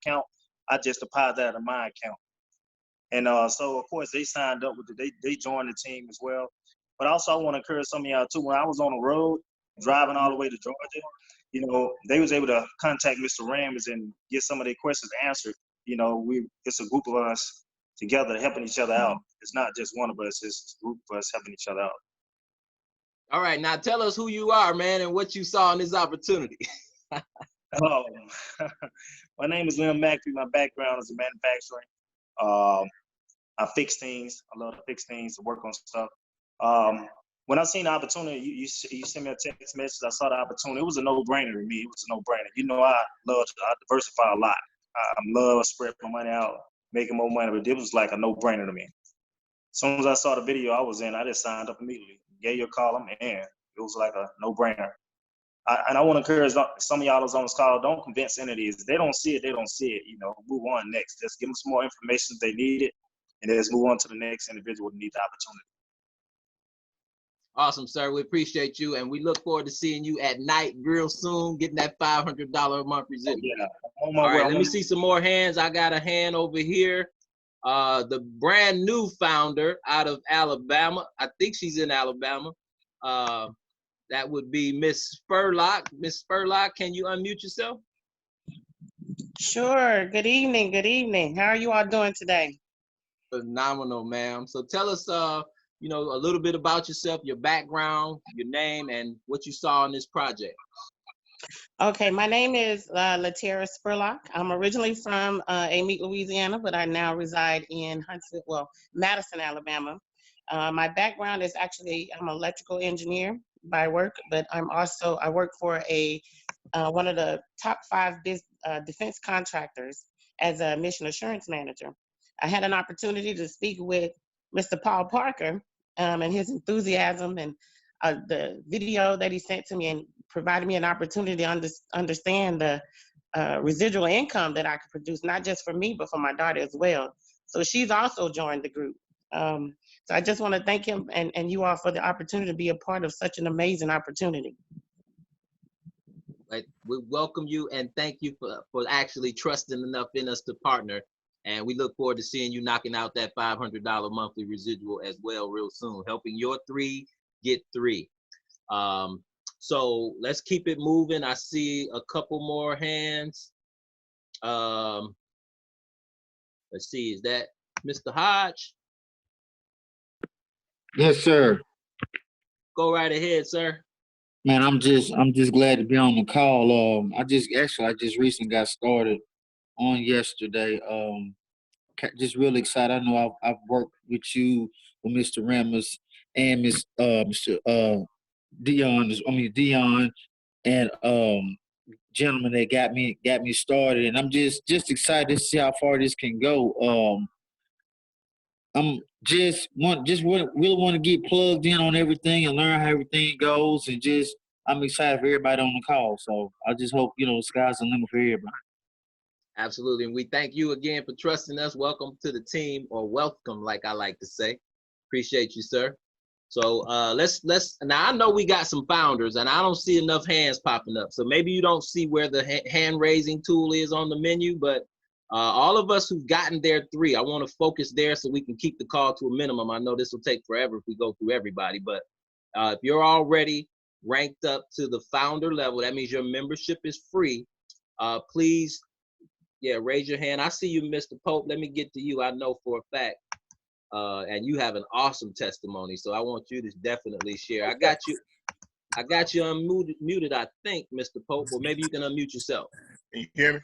account. I just deposited that in my account. And so, of course, they signed up with they joined the team as well. But also, I want to encourage some of y'all, too. When I was on the road, driving all the way to Georgia, they was able to contact Mr. Rams and get some of their questions answered. It's a group of us together helping each other out. It's not just one of us. It's a group of us helping each other out. All right, now tell us who you are, man, and what you saw in this opportunity. Oh, my name is Lynn McAfee. My background is in manufacturing. I fix things. I love to fix things, to work on stuff. When I seen the opportunity, you sent me a text message. I saw the opportunity. It was a no-brainer to me. It was a no-brainer. I diversify a lot. I love spreading my money out, making more money, but it was like a no-brainer to me. As soon as I saw the video I was in, I just signed up immediately. Gave you a call, I'm in. It was like a no-brainer. And I want to encourage some of y'all that's on this call, don't convince any of these. If they don't see it, they don't see it. Move on next. Just give them some more information if they need it, and then let's move on to the next individual who needs the opportunity. Awesome, sir. We appreciate you, and we look forward to seeing you at night real soon, getting that $500 a month residual. Yeah. All right, let me see some more hands. I got a hand over here. The brand new founder out of Alabama. I think she's in Alabama. That would be Miss F.R.E.E. Miss F.R.E.E, can you unmute yourself? Sure. Good evening. Good evening. How are you all doing today? Phenomenal, ma'am. So tell us, a little bit about yourself, your background, your name, and what you saw in this project. Okay, my name is Latera Spurlock. I'm originally from Amite, Louisiana, but I now reside in Madison, Alabama. My background is actually, I'm an electrical engineer by work, but I work for one of the top 5 defense contractors as a mission assurance manager. I had an opportunity to speak with Mr. Paul Parker and his enthusiasm and the video that he sent to me and provided me an opportunity to understand the residual income that I could produce, not just for me, but for my daughter as well. So she's also joined the group. So I just want to thank him and you all for the opportunity to be a part of such an amazing opportunity. Right. We welcome you and thank you for actually trusting enough in us to partner. And we look forward to seeing you knocking out that $500 monthly residual as well real soon, helping your 3 get 3. So let's keep it moving. I see a couple more hands. Let's see, is that Mr. Hodge? Yes, sir. Go right ahead, sir. Man, I'm just glad to be on the call. I just recently got started on yesterday. Just really excited. I know I've worked with you, with Mr. Ramos and Mr. Dion, and gentleman that got me started, and I'm just excited to see how far this can go. I'm really want to get plugged in on everything and learn how everything goes, and I'm excited for everybody on the call. So I just hope the sky's the limit for everybody. Absolutely, and we thank you again for trusting us. Welcome to the team, or welcome, like I like to say. Appreciate you, sir. So let's now I know we got some founders, and I don't see enough hands popping up. So maybe you don't see where the hand raising tool is on the menu, but all of us who've gotten their 3, I want to focus there so we can keep the call to a minimum. I know this will take forever if we go through everybody, but if you're already ranked up to the founder level, that means your membership is free. Please, raise your hand. I see you, Mr. Pope. Let me get to you. I know for a fact. And you have an awesome testimony, so I want you to definitely share. I got you unmuted, I think, Mr. Pope, or maybe you can unmute yourself. Can you hear me?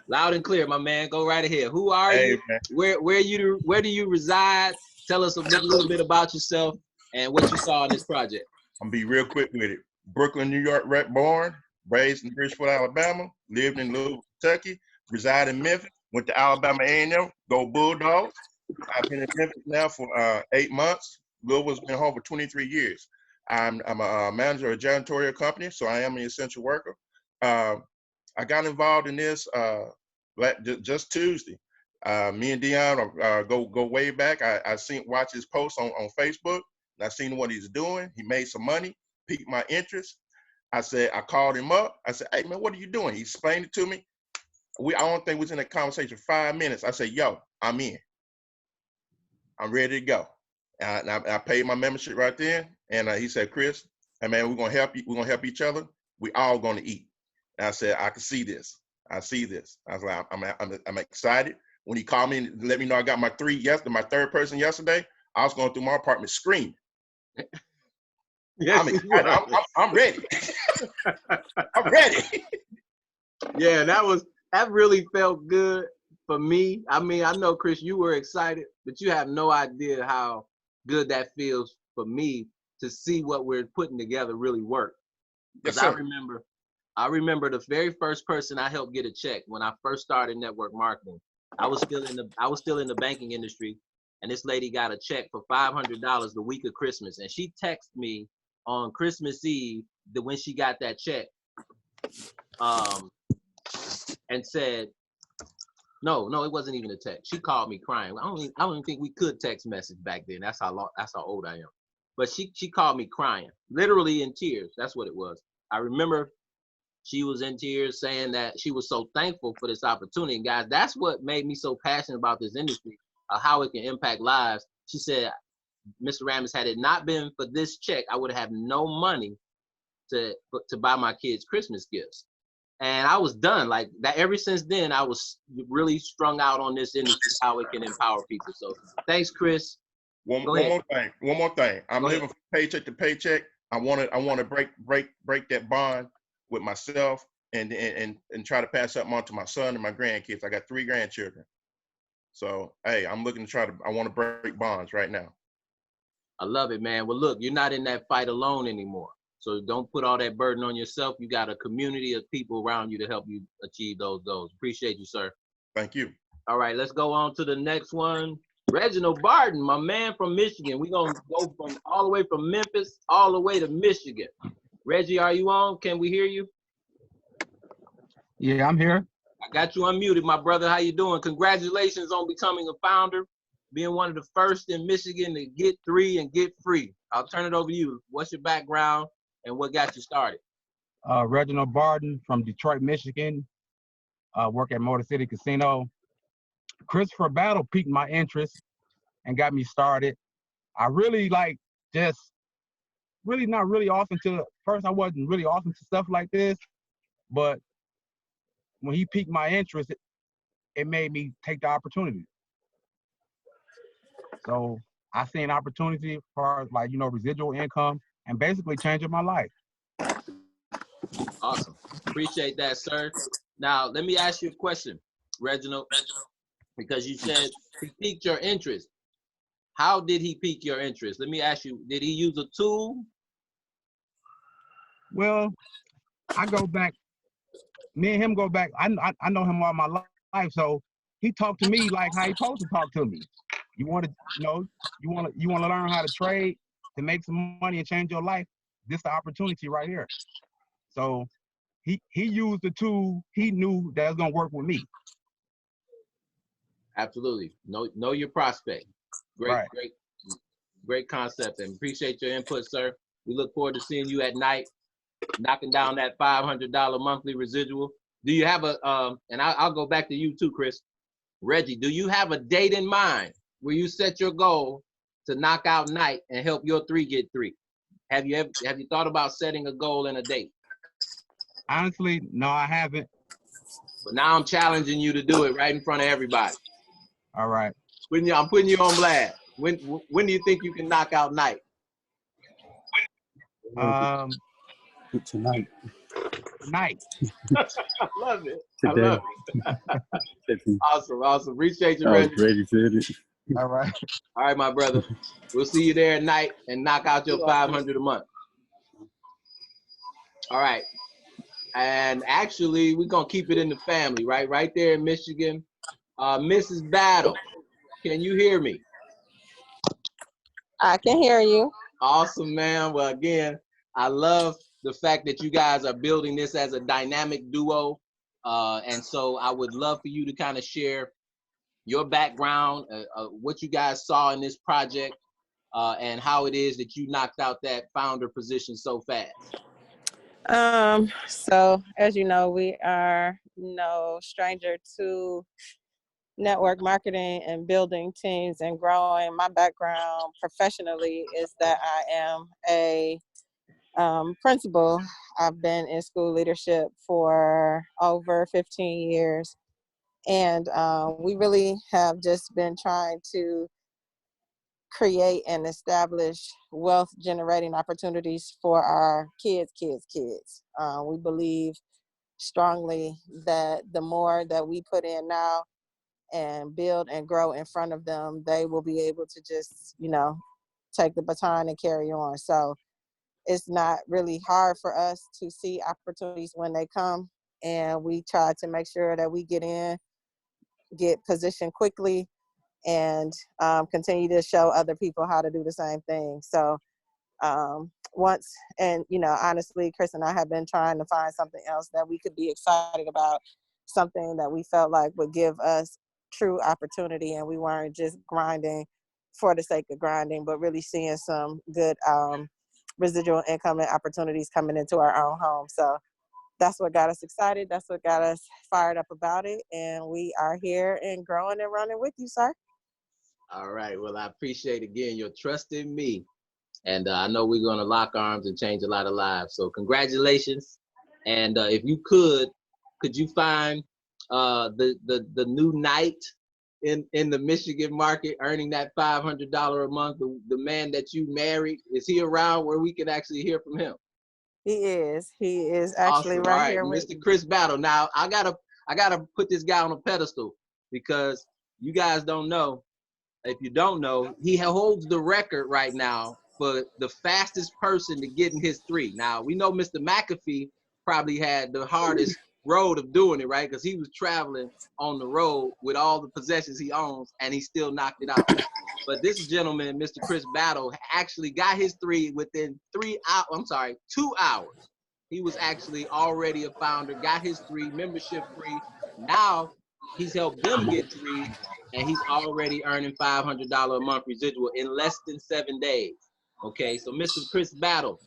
Loud and clear, my man. Go right ahead. Who are you? Man. Where do you reside? Tell us a little bit about yourself and what you saw in this project. I'm gonna be real quick with it. Brooklyn, New York, born, raised in Bridgeport, Alabama, lived in Louisville, Kentucky, reside in Memphis, went to Alabama A&M, go Bulldogs. I've been in Memphis now for 8 months. Louisville's been home for 23 years. I'm a manager of a janitorial company, so I am an essential worker. I got involved in this just Tuesday. Me and Dion go way back. I watch his posts on Facebook, and I seen what he's doing. He made some money, piqued my interest. I called him up. I said, "Hey man, what are you doing?" He explained it to me. I don't think we was in a conversation 5 minutes. I said, yo, I'm in. I'm ready to go. And I paid my membership right there. And he said, Chris, hey man, we're gonna help you. We're gonna help each other. We all gonna eat. And I said, I can see this. I see this. I was like, I'm excited. When he called me and let me know I got my third person yesterday, I was going through my apartment screaming. Yes, I'm ready. I'm ready. Yeah, that really felt good for me. I mean, I know, Chris, you were excited, but you have no idea how good that feels for me to see what we're putting together really work. Because Yes, I remember the very first person I helped get a check when I first started network marketing. I was still in the banking industry, and this lady got a check for $500 the week of Christmas, and she texted me on Christmas Eve when she got that check, and said, no, it wasn't even a text. She called me crying. I don't even think we could text message back then. That's how old I am. But she called me crying, literally in tears. That's what it was. I remember she was in tears saying that she was so thankful for this opportunity. And guys, that's what made me so passionate about this industry, how it can impact lives. She said, Mr. Rammis, had it not been for this check, I would have no money to buy my kids Christmas gifts. And I was done like that. Ever since then, I was really strung out on this industry, how it can empower people. So thanks, Chris. One more thing. I'm living from paycheck to paycheck. I want to break that bond with myself and try to pass something on to my son and my grandkids. I got 3 grandchildren. So, hey, I'm looking to I want to break bonds right now. I love it, man. Well, look, you're not in that fight alone anymore. So don't put all that burden on yourself. You got a community of people around you to help you achieve those goals. Appreciate you, sir. Thank you. All right, let's go on to the next one. Reginald Barton, my man from Michigan. We're going to go from all the way from Memphis all the way to Michigan. Reggie, are you on? Can we hear you? Yeah, I'm here. I got you unmuted, my brother. How you doing? Congratulations on becoming a founder, being one of the first in Michigan to get 3 and get free. I'll turn it over to you. What's your background and what got you started? Reginald Barton from Detroit, Michigan. Work at Motor City Casino. Christopher Battle piqued my interest and got me started. I really not really often to, first I wasn't really often to stuff like this, but when he piqued my interest, it made me take the opportunity. So I see an opportunity for residual income and basically changing my life. Awesome. Appreciate that, sir. Now, let me ask you a question, Reginald, because you said he piqued your interest. How did he pique your interest? Let me ask you, did he use a tool? Well, I go back, me and him go back, I know him all my life, so he talked to me like how he supposed to talk to me. You want to learn how to trade to make some money and change your life? This is the opportunity right here. So he used the tool he knew that was gonna work with me. Absolutely. Know your prospect. Great concept, and appreciate your input, sir. We look forward to seeing you at night, knocking down that $500 monthly residual. Do you have and I'll go back to you too, Chris. Reggie, do you have a date in mind where you set your goal to knock out night and help your 3 get 3? Have you thought about setting a goal and a date? Honestly, no, I haven't. But now I'm challenging you to do it right in front of everybody. All right. I'm putting you on blast. When do you think you can knock out night? Tonight. I love it. Today. I love it. Awesome. Appreciate you, Reggie. All right. All right, my brother. We'll see you there at night and knock out your $500 a month. All right. And actually, we're going to keep it in the family, right? Right there in Michigan. Mrs. Battle, can you hear me? I can hear you. Awesome, man. Well, again, I love the fact that you guys are building this as a dynamic duo. And so I would love for you to kind of share your background, what you guys saw in this project, and how it is that you knocked out that founder position so fast. So as you know, we are no stranger to network marketing and building teams and growing. My background professionally is that I am a principal. I've been in school leadership for over 15 years. And we really have just been trying to create and establish wealth generating opportunities for our kids. We believe strongly that the more that we put in now and build and grow in front of them, they will be able to just, take the baton and carry on. So it's not really hard for us to see opportunities when they come, and we try to make sure that we get positioned quickly, and continue to show other people how to do the same thing. So honestly, Chris and I have been trying to find something else that we could be excited about, something that we felt like would give us true opportunity, and we weren't just grinding for the sake of grinding, but really seeing some good residual income and opportunities coming into our own home. So that's what got us excited. That's what got us fired up about it. And we are here and growing and running with you, sir. All right. Well, I appreciate again your trust in me. And I know we're going to lock arms and change a lot of lives. So congratulations. And if you could you find the new knight in the Michigan market earning that $500 a month, the man that you married? Is he around where we can actually hear from him? He is actually awesome. right All right, here Mr. Chris Battle. Now I gotta put this guy on a pedestal, because you guys don't know. If you don't know, he holds the record right now for the fastest person to get in his 3. Now we know Mr. McAfee probably had the hardest road of doing it, right? Because he was traveling on the road with all the possessions he owns, and he still knocked it out. But this gentleman, Mr. Chris Battle, actually got his 3 within 2 hours. He was actually already a founder, got his 3 membership free. Now he's helped them get 3, and he's already earning $500 a month residual in less than 7 days. Okay, so Mr. Chris Battle,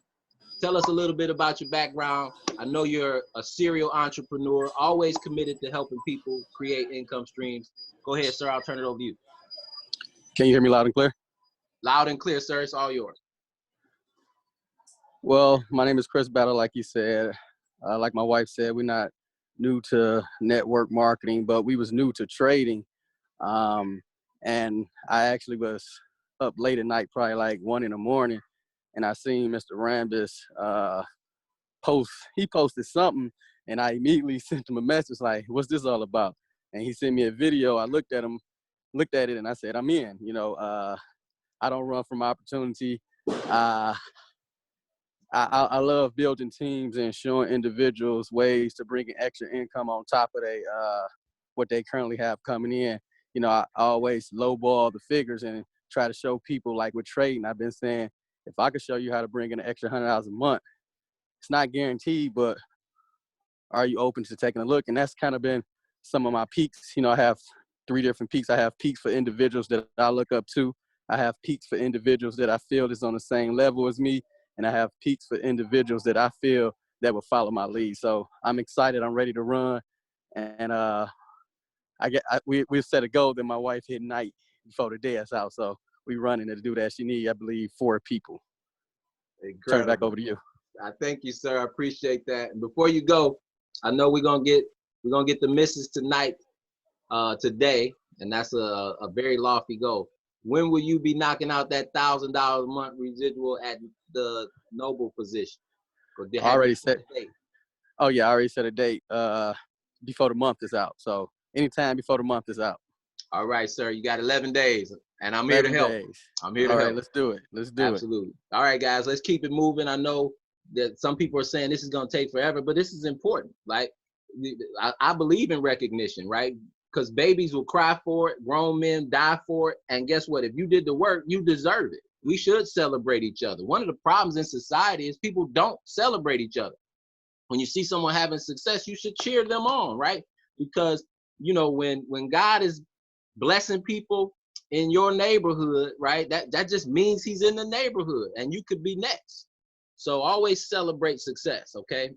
tell us a little bit about your background. I know you're a serial entrepreneur, always committed to helping people create income streams. Go ahead, sir. I'll turn it over to you. Can you hear me loud and clear? Loud and clear, sir. It's all yours. Well, my name is Chris Battle, like you said. Like my wife said, we're not new to network marketing, but we was new to trading. And I actually was up late at night, probably like 1 in the morning, and I seen Mr. Rambis post. He posted something, and I immediately sent him a message like, "What's this all about?" And he sent me a video. I looked at it, and I said, "I'm in." I don't run from opportunity. I love building teams and showing individuals ways to bring in extra income on top of what they currently have coming in. I always lowball the figures and try to show people, like with trading, I've been saying, if I could show you how to bring in an extra $100 a month, it's not guaranteed, but are you open to taking a look? And that's kind of been some of my peaks. I have 3 different peaks. I have peaks for individuals that I look up to. I have peaks for individuals that I feel is on the same level as me. And I have peaks for individuals that I feel that will follow my lead. So I'm excited. I'm ready to run. And we've set a goal that my wife hit night before the day is out. So we running to do that. She need, I believe, 4 people. Incredible. Turn it back over to you. I thank you, sir. I appreciate that. And before you go, I know we're gonna get the missus tonight, today, and that's a very lofty goal. When will you be knocking out that $1,000 a month residual at the Noble position? I already set. Oh yeah, I already set a date before the month is out. So anytime before the month is out. All right, sir. You got 11 days, and I'm here to help. I'm here to help. All right, let's do it. Absolutely. All right, guys, let's keep it moving. I know that some people are saying this is going to take forever, but this is important. Like, I believe in recognition, right? Because babies will cry for it, grown men die for it, and guess what? If you did the work, you deserve it. We should celebrate each other. One of the problems in society is people don't celebrate each other. When you see someone having success, you should cheer them on, right? Because, when God is blessing people in your neighborhood, right, that just means he's in the neighborhood, and you could be next. So always celebrate success, okay?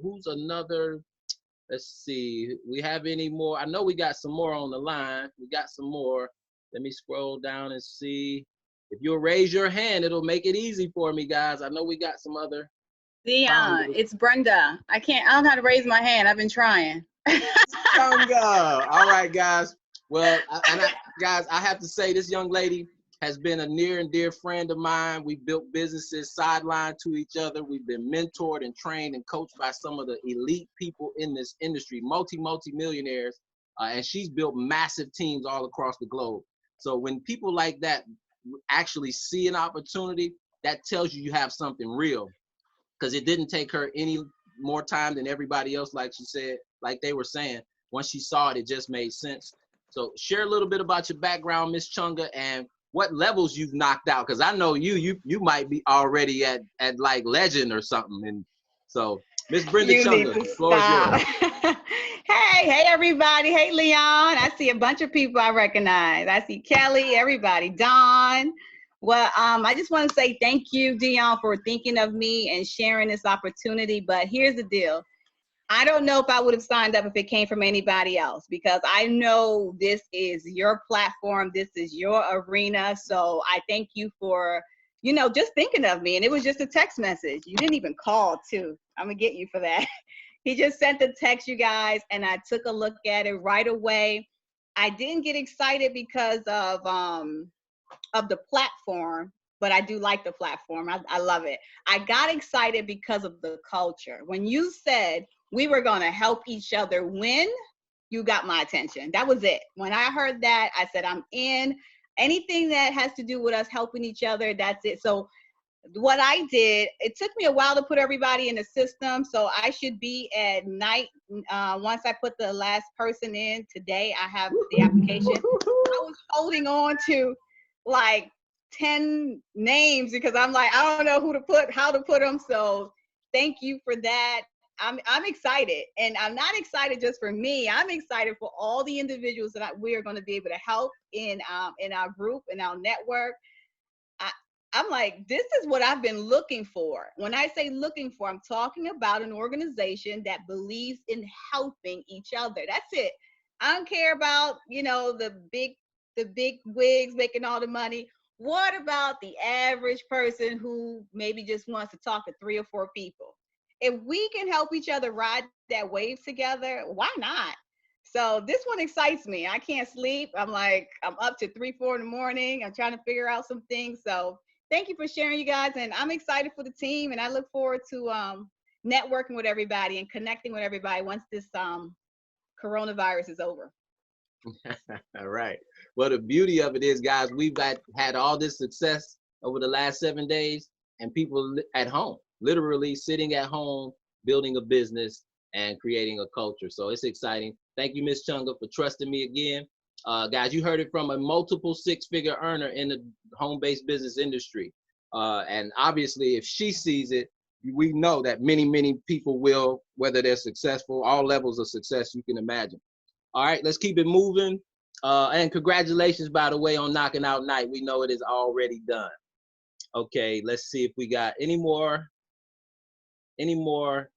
Who's another? Let's see. We have any more? I know we got some more on the line. We got some more. Let me scroll down and see. If you'll raise your hand, it'll make it easy for me, guys. I know we got some other. Dion, it's Brenda. I don't know how to raise my hand. I've been trying. Chunga. All right, guys. Well, guys, I have to say this young lady has been a near and dear friend of mine. We built businesses sideline to each other. We've been mentored and trained and coached by some of the elite people in this industry, multi-millionaires, and she's built massive teams all across the globe. So when people like that actually see an opportunity, that tells you have something real, because it didn't take her any more time than everybody else, like she said, like they were saying. Once she saw it, it just made sense. So share a little bit about your background, Miss Chunga, and what levels you've knocked out, because I know you might be already at like legend or something. And so Miss Brenda Chunga, the floor is yours. Hey everybody. Hey Leon. I see a bunch of people I recognize. I see Kelly, everybody, Don. Well, I just want to say thank you, Dion, for thinking of me and sharing this opportunity. But here's the deal. I don't know if I would have signed up if it came from anybody else, because I know this is your platform. This is your arena. So I thank you for, just thinking of me. And it was just a text message. You didn't even call, too. I'm going to get you for that. He just sent the text, you guys, and I took a look at it right away. I didn't get excited because of the platform, but I do like the platform. I love it. I got excited because of the culture. When you said we were going to help each other win, you got my attention. That was it. When I heard that, I said, I'm in. Anything that has to do with us helping each other, that's it. So what I did, it took me a while to put everybody in the system. So I should be at night. Once I put the last person in today, I have the application. I was holding on to like 10 names because I'm like, I don't know how to put them. So thank you for that. I'm excited, and I'm not excited just for me. I'm excited for all the individuals that we are going to be able to help in our group, in our network. I'm like, this is what I've been looking for. When I say looking for, I'm talking about an organization that believes in helping each other. That's it. I don't care about, the big wigs making all the money. What about the average person who maybe just wants to talk to 3 or 4 people? If we can help each other ride that wave together, why not? So this one excites me. I can't sleep. I'm up to 3, 4 in the morning. I'm trying to figure out some things. So thank you for sharing, you guys. And I'm excited for the team. And I look forward to networking with everybody and connecting with everybody once this coronavirus is over. All right. Well, the beauty of it is, guys, we've had all this success over the last 7 days, and people at home, literally sitting at home, building a business and creating a culture. So it's exciting. Thank you, Ms. Chunga, for trusting me again. Guys, you heard it from a multiple 6-figure earner in the home-based business industry. And obviously, if she sees it, we know that many, many people will, whether they're successful, all levels of success you can imagine. All right, let's keep it moving. And congratulations, by the way, on knocking out night. We know it is already done. Okay, let's see if we got any more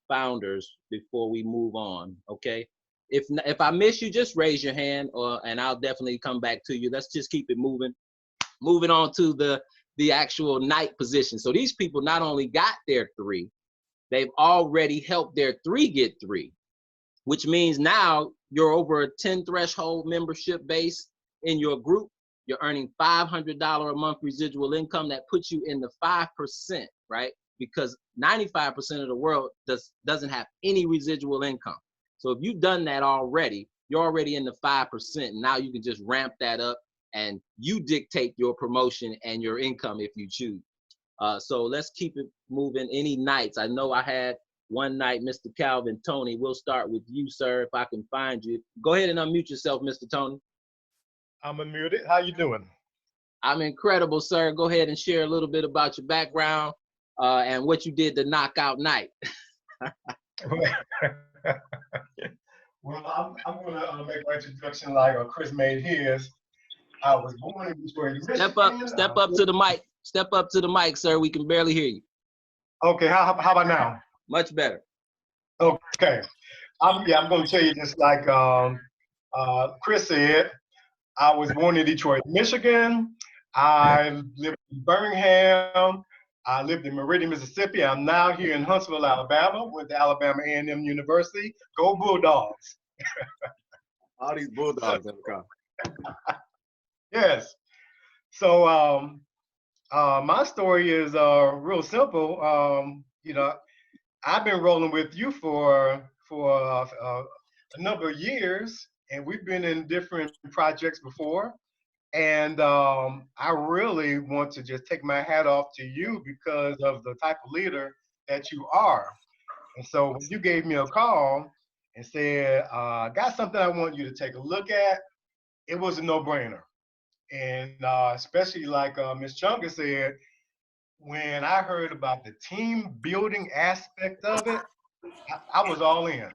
founders before we move on. Okay, if I miss you, just raise your hand, and I'll definitely come back to you. Let's just keep it moving. Moving on to the actual night position. So these people not only got their 3, they've already helped their 3 get 3, which means now you're over a 10 threshold membership base in your group. You're earning $500 a month residual income. That puts you in the 5%, right? Because 95% of the world doesn't have any residual income. So if you've done that already, you're already in the 5%. Now you can just ramp that up, and you dictate your promotion and your income if you choose. So let's keep it moving. Any nights? I know I had one night, Mr. Calvin Tony. We'll start with you, sir, if I can find you. Go ahead and unmute yourself, Mr. Tony. I'm unmuted. How you doing? I'm incredible, sir. Go ahead and share a little bit about your background and what you did to knock out night. Well, I'm going to make my introduction like Chris made his. I was born in Detroit, Michigan. Step up to the mic. Step up to the mic, sir. We can barely hear you. Okay, how about now? Much better. Okay. I'm going to tell you just like Chris said. I was born in Detroit, Michigan. I lived in Birmingham. I lived in Meridian, Mississippi. I'm now here in Huntsville, Alabama, with Alabama A&M University. Go Bulldogs! All these Bulldogs in the car. Yes. So my story is real simple. You know, I've been rolling with you for a number of years, and we've been in different projects before. And I really want to just take my hat off to you because of the type of leader that you are. And so when you gave me a call and said, got something I want you to take a look at, it was a no-brainer. And especially like Ms. Chunga said, when I heard about the team building aspect of it, I was all in.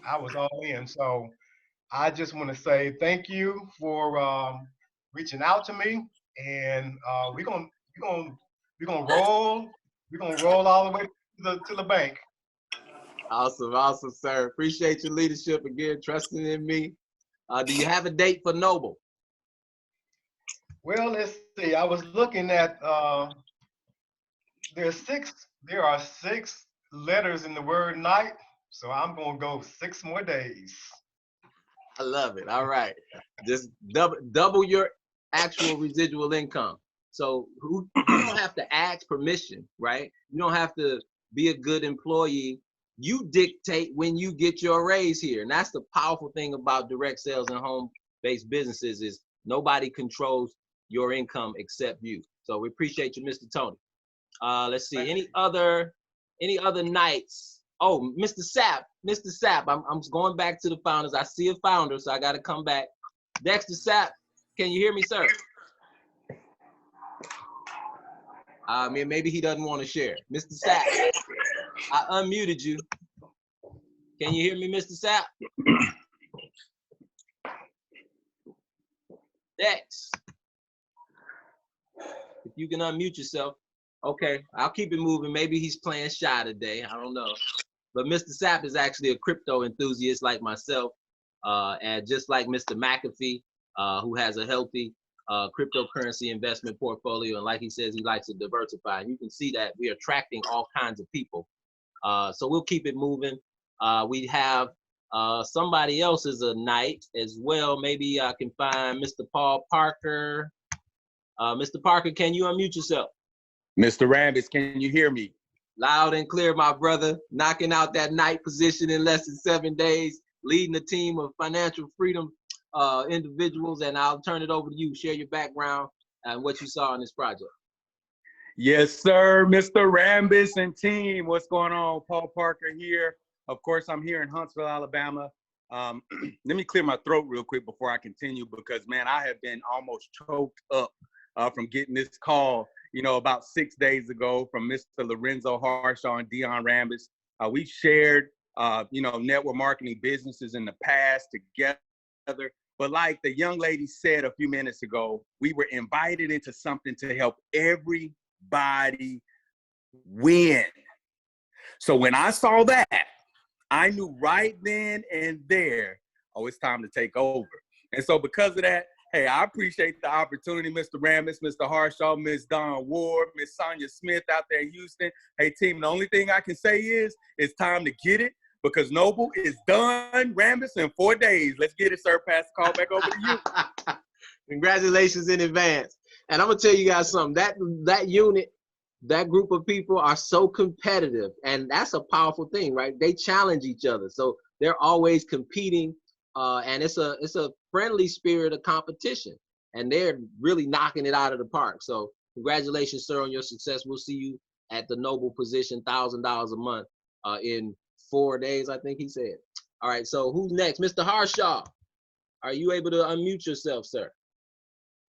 I was all in. So I just want to say thank you for reaching out to me, and we're gonna roll. We're gonna roll all the way to the bank. Awesome, awesome, sir. Appreciate your leadership again, trusting in me. Do you have a date for Noble? Well, let's see. I was looking at there are six letters in the word night, so I'm gonna go 6 more days. I love it. All right. Just double your actual residual income. So you don't have to ask permission, right? You don't have to be a good employee. You dictate when you get your raise here. And that's the powerful thing about direct sales and home-based businesses is nobody controls your income except you. So we appreciate you, Mr. Tony. Let's see, any other nights? Oh, Mr. Sapp, I'm going back to the founders. I see a founder, so I got to come back. Dexter Sapp, can you hear me, sir? Maybe he doesn't want to share. Mr. Sapp, I unmuted you. Can you hear me, Mr. Sapp? Dex, if you can unmute yourself. Okay, I'll keep it moving. Maybe he's playing shy today. I don't know. But Mr. Sapp is actually a crypto enthusiast like myself, and just like Mr. McAfee, who has a healthy cryptocurrency investment portfolio. And like he says, he likes to diversify. And you can see that we are attracting all kinds of people. So we'll keep it moving. We have somebody else's a night as well. Maybe I can find Mr. Paul Parker. Mr. Parker, can you unmute yourself? Mr. Rambis, can you hear me? Loud and clear, my brother. Knocking out that night position in less than 7 days, leading a team of financial freedom individuals. And I'll turn it over to you. Share your background and what you saw in this project. Yes, sir, Mr. Rambis and team. What's going on? Paul Parker here. Of course, I'm here in Huntsville, Alabama. Let me clear my throat real quick before I continue because, man, I have been almost choked up from getting this call, you know, about 6 days ago from Mr. Lorenzo Harshaw and Dion Rambis. We shared, you know, network marketing businesses in the past together. But like the young lady said a few minutes ago, we were invited into something to help everybody win. So when I saw that, I knew right then and there, oh, it's time to take over. And so because of that, hey, I appreciate the opportunity, Mr. Rambis, Mr. Harshaw, Ms. Dawn Ward, Ms. Sonia Smith out there in Houston. Hey, team, the only thing I can say is it's time to get it because Noble is done, Rambis, in 4 days. Let's get it, sir. Pass the call back over to you. Congratulations in advance. And I'm going to tell you guys something. That unit, that group of people are so competitive. And that's a powerful thing, right? They challenge each other. So they're always competing. And it's a friendly spirit of competition, and they're really knocking it out of the park. So congratulations, sir, on your success. We'll see you at the Noble position, $1,000 a month in 4 days, I think he said. All right, so who's next? Mr. Harshaw, are you able to unmute yourself, sir?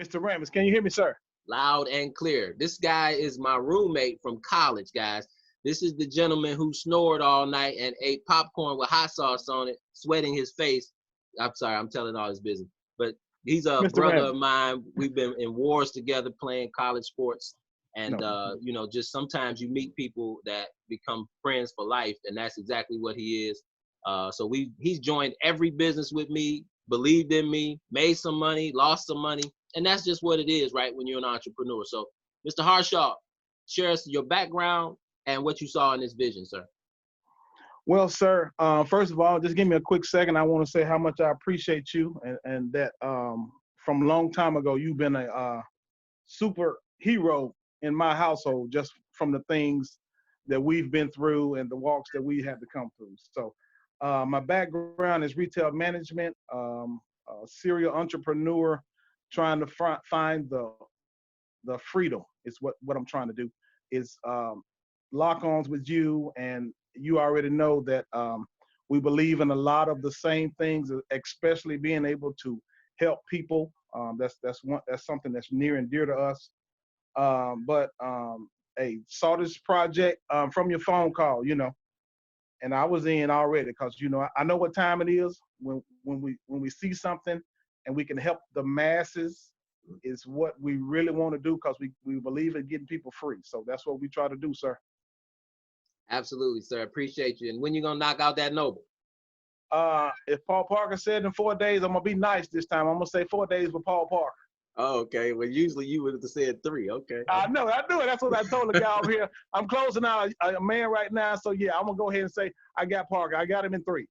Mr. Rambis, can you hear me, sir? Loud and clear. This guy is my roommate from college, guys. This is the gentleman who snored all night and ate popcorn with hot sauce on it, sweating his face. I'm sorry, I'm telling all his business, but he's a Mr. brother Rambis. of mine. We've been in wars together playing college sports. And, you know, just sometimes you meet people that become friends for life. And that's exactly what he is. So he's joined every business with me, believed in me, made some money, lost some money, and that's just what it is, right? When you're an entrepreneur. So, Mr. Harshaw, share us your background and what you saw in this vision, sir. Well, sir, first of all, just give me a quick second. I want to say how much I appreciate you, and that from a long time ago, you've been a superhero in my household, just from the things that we've been through and the walks that we had to come through. So my background is retail management, a serial entrepreneur, trying to find the freedom is what I'm trying to do, is lock-ons with you, and you already know that we believe in a lot of the same things, especially being able to help people. That's something that's near and dear to us. Hey, saw this project from your phone call, and I was in already because I know what time it is when we see something and we can help the masses is what we really want to do, because we believe in getting people free. So that's what we try to do, sir. Absolutely, sir. Appreciate you. And when you gonna knock out that Noble? If Paul Parker said in 4 days, I'm gonna be nice this time. I'm gonna say 4 days with Paul Parker. Oh, okay. Well, usually you would have said 3. Okay. I know it. That's what I told the guy over here. I'm closing out a man right now. So yeah, I'm gonna go ahead and say I got Parker. I got him in 3.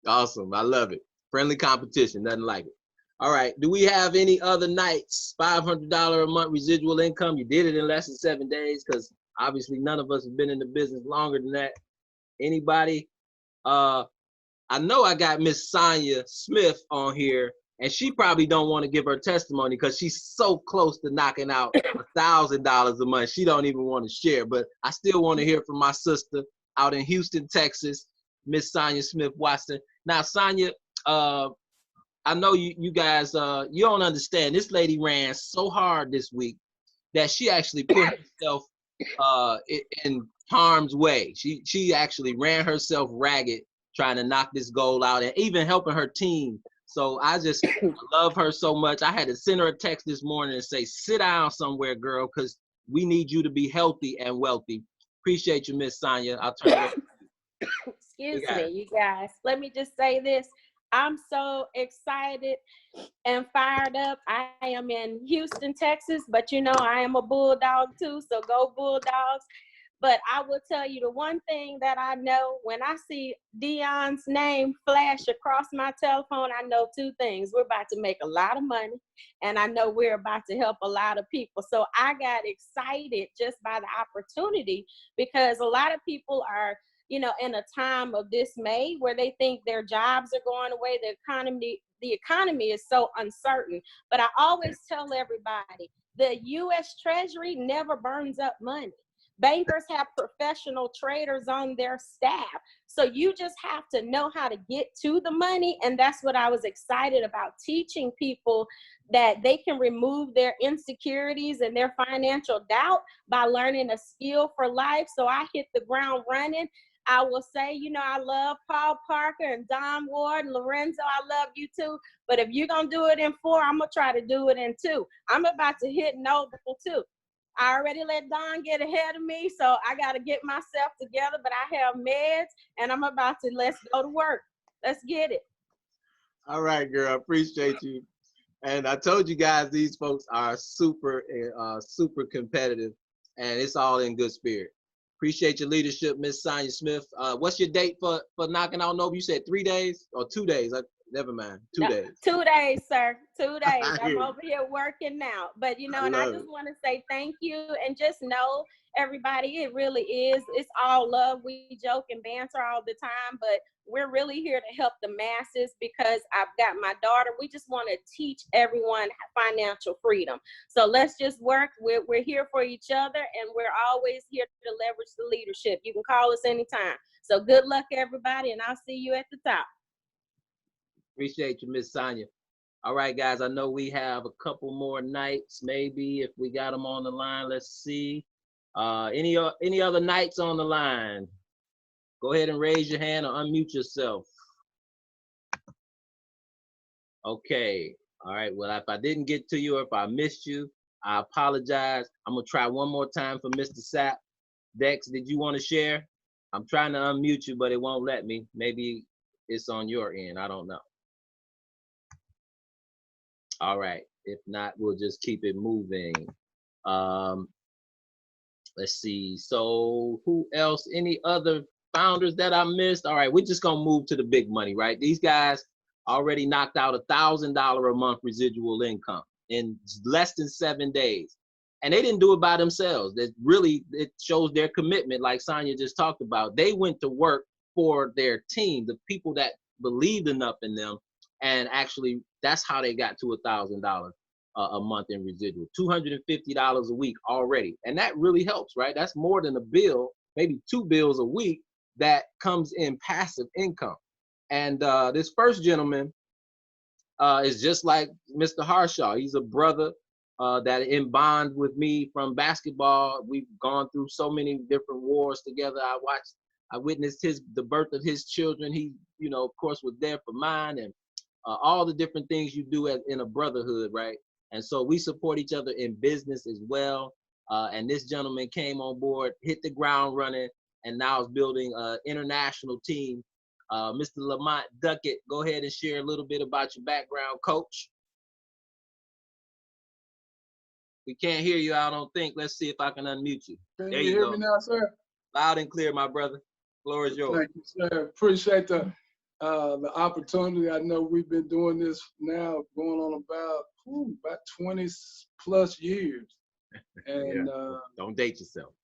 Awesome. I love it. Friendly competition. Nothing like it. All right. Do we have any other nights? $500 a month residual income. You did it in less than 7 days, because obviously none of us have been in the business longer than that. Anybody? I know I got Miss Sonia Smith on here, and she probably don't want to give her testimony because she's so close to knocking out $1,000 a month. She don't even want to share, but I still want to hear from my sister out in Houston, Texas, Miss Sonia Smith Watson. Now, Sonia, I know you guys, you don't understand. This lady ran so hard this week that she actually put herself in harm's way. She actually ran herself ragged trying to knock this goal out, and even helping her team. So I just love her so much. I had to send her a text this morning and say, sit down somewhere, girl, because we need you to be healthy and wealthy. Appreciate you, Miss Sonia. I'll turn it over to you. Excuse me, you guys. Let me just say this. I'm so excited and fired up. I am in Houston, Texas, but I am a Bulldog too, so go Bulldogs. But I will tell you the one thing that I know, when I see Dion's name flash across my telephone, I know 2 things. We're about to make a lot of money, and I know we're about to help a lot of people. So I got excited just by the opportunity, because a lot of people are, in a time of dismay where they think their jobs are going away. The economy is so uncertain. But I always tell everybody, the U.S. Treasury never burns up money. Bankers have professional traders on their staff. So you just have to know how to get to the money. And that's what I was excited about, teaching people that they can remove their insecurities and their financial doubt by learning a skill for life. So I hit the ground running. I will say, I love Paul Parker and Don Ward and Lorenzo. I love you too. But if you're going to do it in 4, I'm going to try to do it in 2. I'm about to hit Noble too. I already let Don get ahead of me, so I got to get myself together, but I have meds, and I'm about to, let's go to work. Let's get it. All right, girl. Appreciate you. And I told you guys, these folks are super competitive, and it's all in good spirit. Appreciate your leadership, Miss Sonia Smith. What's your date for knocking out Noble? You said 3 days or 2 days? Never mind. 2 days. 2 days, sir. 2 days. I'm over here working now. But, and I just want to say thank you, and just know, everybody, it really is. It's all love. We joke and banter all the time, but we're really here to help the masses, because I've got my daughter. We just want to teach everyone financial freedom. So let's just work. We're here for each other, and we're always here to leverage the leadership. You can call us anytime. So good luck, everybody, and I'll see you at the top. Appreciate you, Miss Sonia. All right, guys, I know we have a couple more nights, maybe, if we got them on the line. Let's see. Any other nights on the line? Go ahead and raise your hand or unmute yourself. Okay. All right. Well, if I didn't get to you or if I missed you, I apologize. I'm going to try one more time for Mr. Sapp. Dex, did you want to share? I'm trying to unmute you, but it won't let me. Maybe it's on your end. I don't know. All right. If not, we'll just keep it moving. Let's see. So who else? Any other founders that I missed? All right, we're just gonna move to the big money, right? These guys already knocked out $1,000 a month residual income in less than 7 days. And they didn't do it by themselves. That really, it shows their commitment, like Sonya just talked about. They went to work for their team, the people that believed enough in them, and actually that's how they got to $1,000 a month in residual, $250 a week already. And that really helps, right? That's more than a bill, maybe 2 bills a week that comes in passive income. And this first gentleman is just like Mr. Harshaw. He's a brother that in bond with me from basketball. We've gone through so many different wars together. I witnessed the birth of his children. He, of course, was there for mine, and all the different things you do in a brotherhood, right? And so we support each other in business as well. And this gentleman came on board, hit the ground running, and now is building an international team. Mr. Lamont Duckett, go ahead and share a little bit about your background, coach. We can't hear you, I don't think. Let's see if I can unmute you. Can There you you hear go. me now, sir? Loud and clear, my brother. Floor is yours. Thank you, sir. Appreciate the opportunity. I know we've been doing this now going on about 20 plus years. And don't date yourself.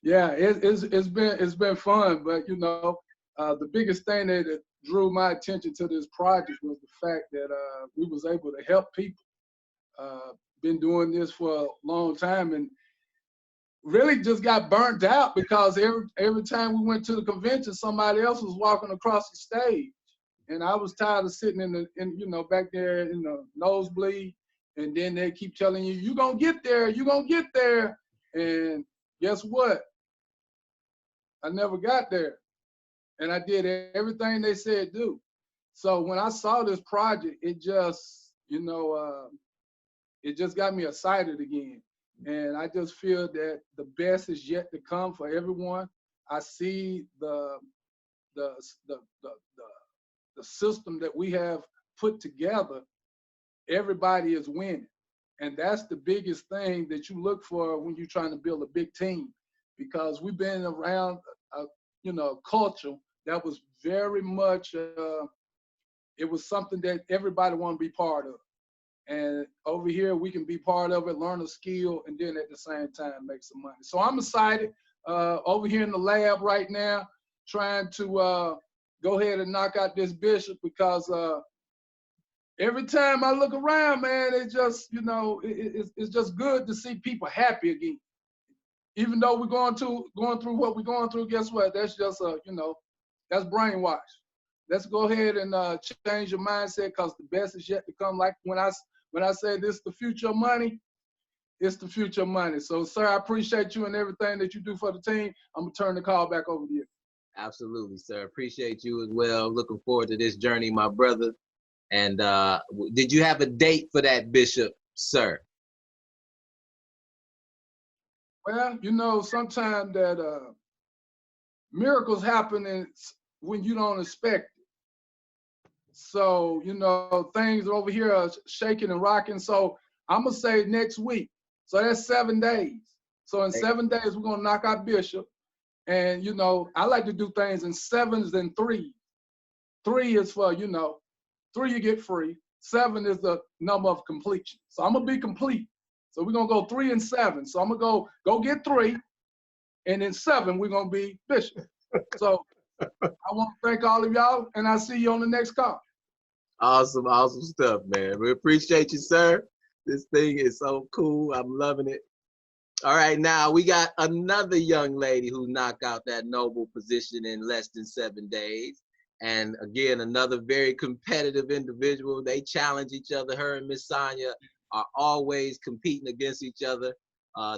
yeah, it's been fun, but the biggest thing that drew my attention to this project was the fact that we was able to help people. Been doing this for a long time and really just got burnt out because every time we went to the convention, somebody else was walking across the stage, and I was tired of sitting back there in the nosebleed, and then they keep telling you, "You gonna get there, you gonna get there," and guess what? I never got there, and I did everything they said do. So when I saw this project, it just it just got me excited again. And I just feel that the best is yet to come for everyone. I see the system that we have put together. Everybody is winning. And that's the biggest thing that you look for when you're trying to build a big team, because we've been around a culture that was very much, it was something that everybody want to be part of. And over here, we can be part of it, learn a skill, and then at the same time make some money. So I'm excited. Over here in the lab right now, trying to go ahead and knock out this bishop, because every time I look around, man, it's just, it's just good to see people happy again. Even though we're going through what we're going through, guess what? That's just that's brainwash. Let's go ahead and change your mindset, because the best is yet to come. Like when I say this is the future of money, it's the future of money. So, sir, I appreciate you and everything that you do for the team. I'm going to turn the call back over to you. Absolutely, sir. Appreciate you as well. Looking forward to this journey, my brother. And did you have a date for that, Bishop, sir? Well, sometimes that miracles happen when you don't expect it. So, things over here are shaking and rocking. So I'm going to say next week. So that's 7 days. So in 7 days, we're going to knock out Bishop. And, I like to do things in 7s and 3s. 3 is for, 3 you get free. 7 is the number of completion. So I'm going to be complete. So we're going to go 3 and 7. So I'm going to go get 3. And in 7, we're going to be Bishop. So I want to thank all of y'all, and I'll see you on the next call. Awesome, awesome stuff, man. We appreciate you, sir. This thing is so cool. I'm loving it. All right, now we got another young lady who knocked out that noble position in less than 7 days. And again, another very competitive individual. They challenge each other. Her and Miss Sonya are always competing against each other.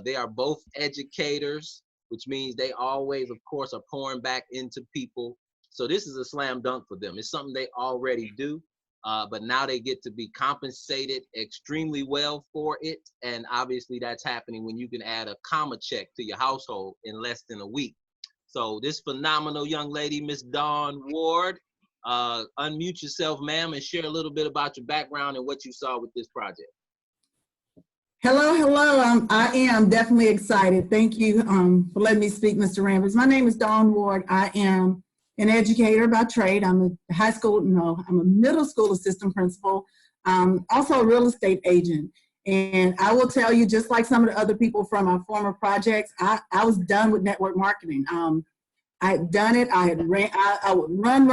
They are both educators, which means they always, of course, are pouring back into people. So this is a slam dunk for them. It's something they already do. But now they get to be compensated extremely well for it. And obviously that's happening when you can add a comma check to your household in less than a week. So this phenomenal young lady, Miss Dawn Ward, unmute yourself, ma'am, and share a little bit about your background and what you saw with this project. Hello, hello. I am definitely excited. Thank you for letting me speak, Mr. Rambers. My name is Dawn Ward. I am an educator by trade. I'm a middle school assistant principal, also a real estate agent. And I will tell you, just like some of the other people from our former projects, I was done with network marketing. I had done it. I would run,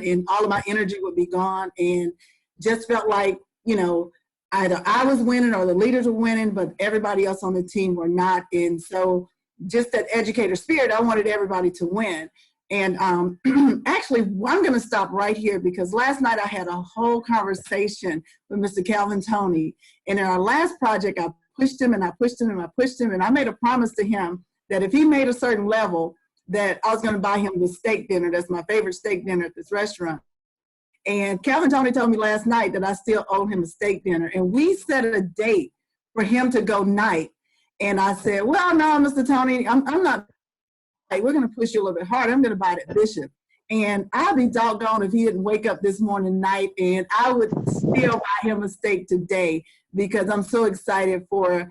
and all of my energy would be gone, and just felt like, you know, either I was winning or the leaders were winning, but everybody else on the team were not. And so just that educator spirit, I wanted everybody to win. And actually, I'm going to stop right here because last night I had a whole conversation with Mr. Calvin Toney. And in our last project, I pushed him and I pushed him and I pushed him. And I made a promise to him that if he made a certain level, that I was going to buy him the steak dinner. That's my favorite steak dinner at this restaurant. And Calvin Toney told me last night that I still owe him a steak dinner. And we set a date for him to go night. And I said, well, no, Mr. Toney, I'm not. We're going to push you a little bit harder. I'm going to buy it at Bishop. And I'd be doggone if he didn't wake up this morning night, and I would still buy him a steak today because I'm so excited for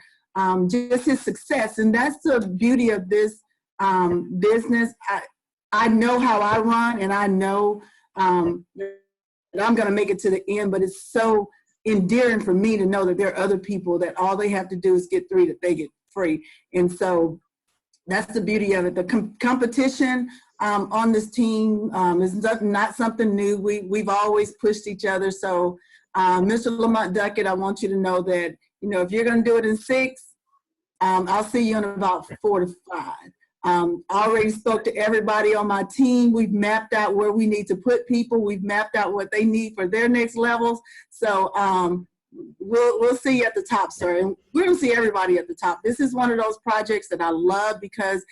just his success. And that's the beauty of this business. I know how I run, and I know that I'm going to make it to the end, but it's so endearing for me to know that there are other people that all they have to do is get 3 that they get free. And so that's the beauty of it. The competition on this team is not something new. We've always pushed each other. So Mr. Lamont Duckett, I want you to know that, you know, if you're going to do it in 6, I'll see you in about 4 to 5. I already spoke to everybody on my team. We've mapped out where we need to put people. We've mapped out what they need for their next levels. So we'll see you at the top, sir. And we're going to see everybody at the top. This is one of those projects that I love because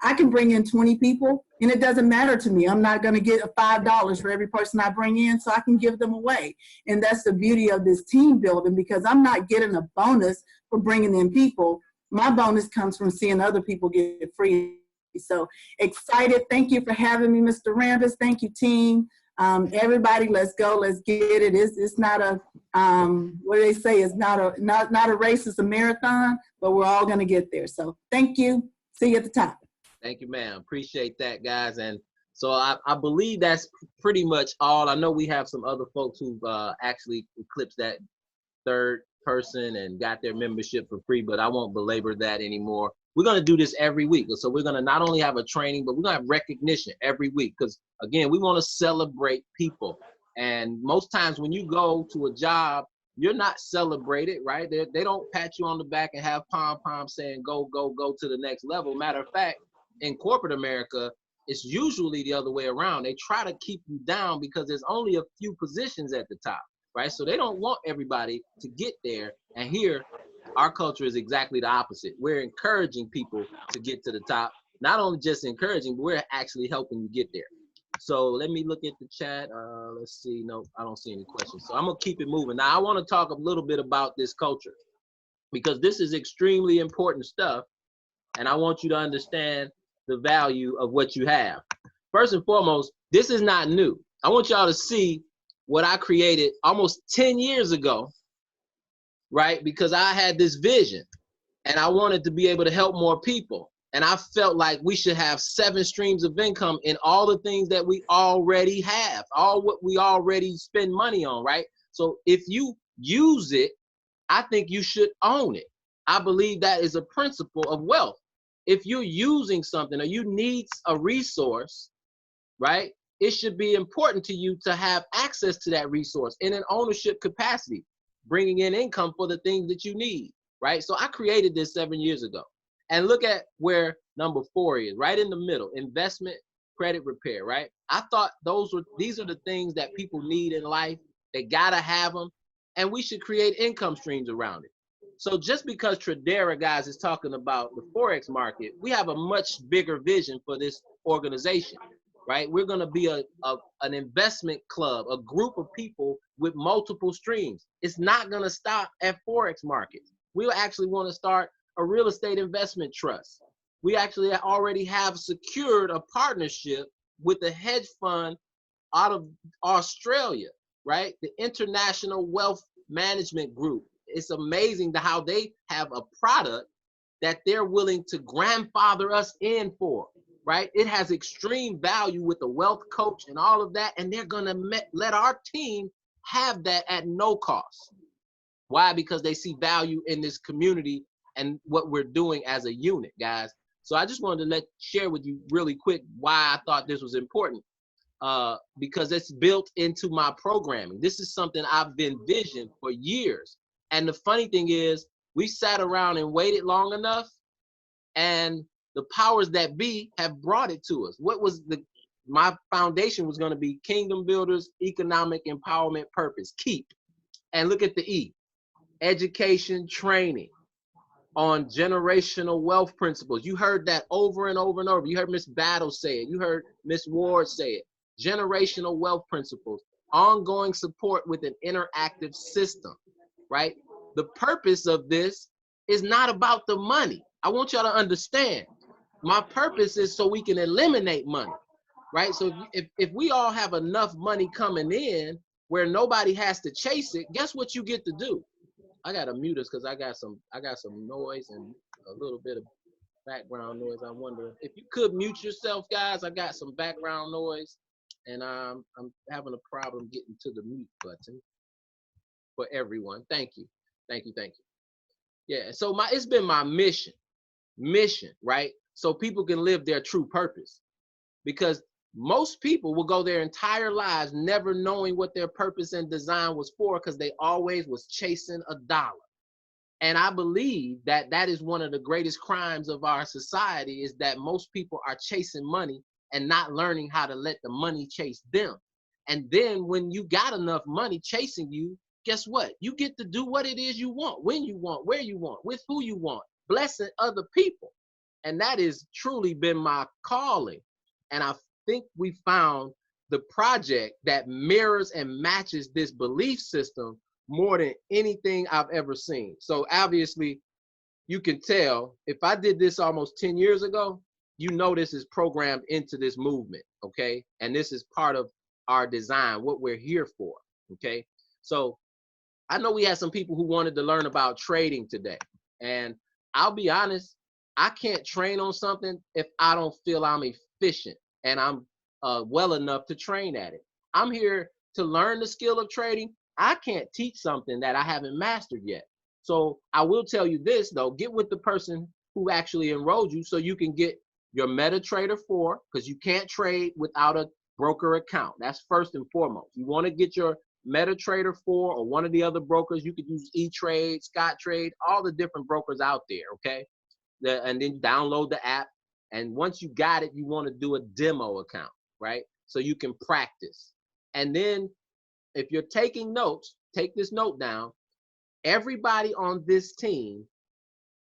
I can bring in 20 people and it doesn't matter to me. I'm not going to get $5 for every person I bring in, so I can give them away. And that's the beauty of this team building, because I'm not getting a bonus for bringing in people. My bonus comes from seeing other people get free. So excited. Thank you for having me, Mr. Rambis. Thank you, team. Everybody, let's go. Let's get it. It's not a, what do they say? It's not a race, it's a marathon, but we're all going to get there. So thank you. See you at the top. Thank you, ma'am. Appreciate that, guys. And so I believe that's pretty much all. I know we have some other folks who've actually eclipsed that third person and got their membership for free, but I won't belabor that anymore. We're going to do this every week. So we're going to not only have a training, but we're going to have recognition every week, because again, we want to celebrate people. And most times when you go to a job, you're not celebrated, right? They don't pat you on the back and have pom-pom saying, go to the next level. Matter of fact, in corporate America, it's usually the other way around. They try to keep you down because there's only a few positions at the top, right? So they don't want everybody to get there. And here, our culture is exactly the opposite. We're encouraging people to get to the top. Not only just encouraging, but we're actually helping you get there. So let me look at the chat. Let's see. No, I don't see any questions. So I'm going to keep it moving. Now, I want to talk a little bit about this culture, because this is extremely important stuff. And I want you to understand the value of what you have. First and foremost, this is not new. I want y'all to see what I created almost 10 years ago, right? Because I had this vision and I wanted to be able to help more people. And I felt like we should have 7 streams of income in all the things that we already have, all what we already spend money on, right? So if you use it, I think you should own it. I believe that is a principle of wealth. If you're using something or you need a resource, right, it should be important to you to have access to that resource in an ownership capacity, bringing in income for the things that you need, right? So I created this 7 years ago. And look at where number 4 is, right in the middle, investment, credit repair, right? I thought these are the things that people need in life. They gotta have them, and we should create income streams around it. So just because Tradera, guys, is talking about the Forex market, we have a much bigger vision for this organization, right? We're gonna be an investment club, a group of people with multiple streams. It's not gonna stop at Forex markets. We'll actually wanna start a real estate investment trust. we actually already have secured a partnership with a hedge fund out of Australia, right? The International Wealth Management Group. It's amazing how they have a product that they're willing to grandfather us in for, right? It has extreme value with the wealth coach and all of that, and they're gonna let our team have that at no cost. Why? Because they see value in this community and what we're doing as a unit, guys. So I just wanted to share with you really quick why I thought this was important. Because it's built into my programming. This is something I've envisioned for years. And the funny thing is, we sat around and waited long enough, and the powers that be have brought it to us. What was my foundation was going to be Kingdom Builders, Economic Empowerment Purpose, KEEP. And look at the E, education, training on generational wealth principles. You heard that over and over and over. You heard Miss Battle say it. You heard Miss Ward say it. Generational wealth principles, ongoing support with an interactive system, right? The purpose of this is not about the money. I want y'all to understand. My purpose is so we can eliminate money, right? So if we all have enough money coming in where nobody has to chase it, guess what you get to do? I gotta mute us because I got some noise and a little bit of background noise. I wonder if you could mute yourself, guys. I got some background noise, and I'm having a problem getting to the mute button for everyone. Thank you. Yeah. So it's been my mission, right? So people can live their true purpose, because most people will go their entire lives never knowing what their purpose and design was for, because they always was chasing a dollar. And I believe that that is one of the greatest crimes of our society, is that most people are chasing money and not learning how to let the money chase them. And then when you got enough money chasing you, guess what? You get to do what it is you want, when you want, where you want, with who you want, blessing other people. And that has truly been my calling. And I think we found the project that mirrors and matches this belief system more than anything I've ever seen. So obviously, you can tell if I did this almost 10 years ago, you know this is programmed into this movement, okay? And this is part of our design, what we're here for, okay? So I know we had some people who wanted to learn about trading today. And I'll be honest, I can't train on something if I don't feel I'm efficient and I'm well enough to train at it. I'm here to learn the skill of trading. I can't teach something that I haven't mastered yet. So I will tell you this though, get with the person who actually enrolled you so you can get your MetaTrader 4, because you can't trade without a broker account. That's first and foremost. You want to get your MetaTrader 4 or one of the other brokers. You could use E-Trade, Scottrade, all the different brokers out there, okay? And then download the app. And once you got it, you want to do a demo account, right? So you can practice. And then if you're taking notes, take this note down. Everybody on this team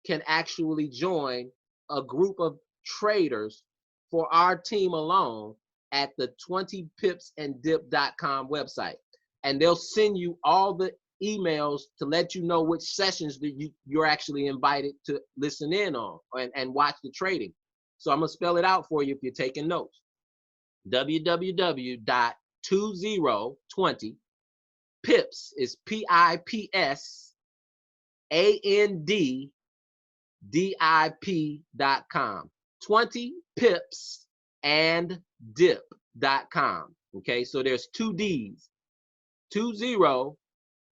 can actually join a group of traders for our team alone at the 20pipsanddip.com website. And they'll send you all the emails to let you know which sessions that you're actually invited to listen in on and watch the trading. So I'm gonna spell it out for you if you're taking notes. www.20 pips is PIPSANDDIP.com. 20pipsanddip.com. Okay, so there's two D's. 20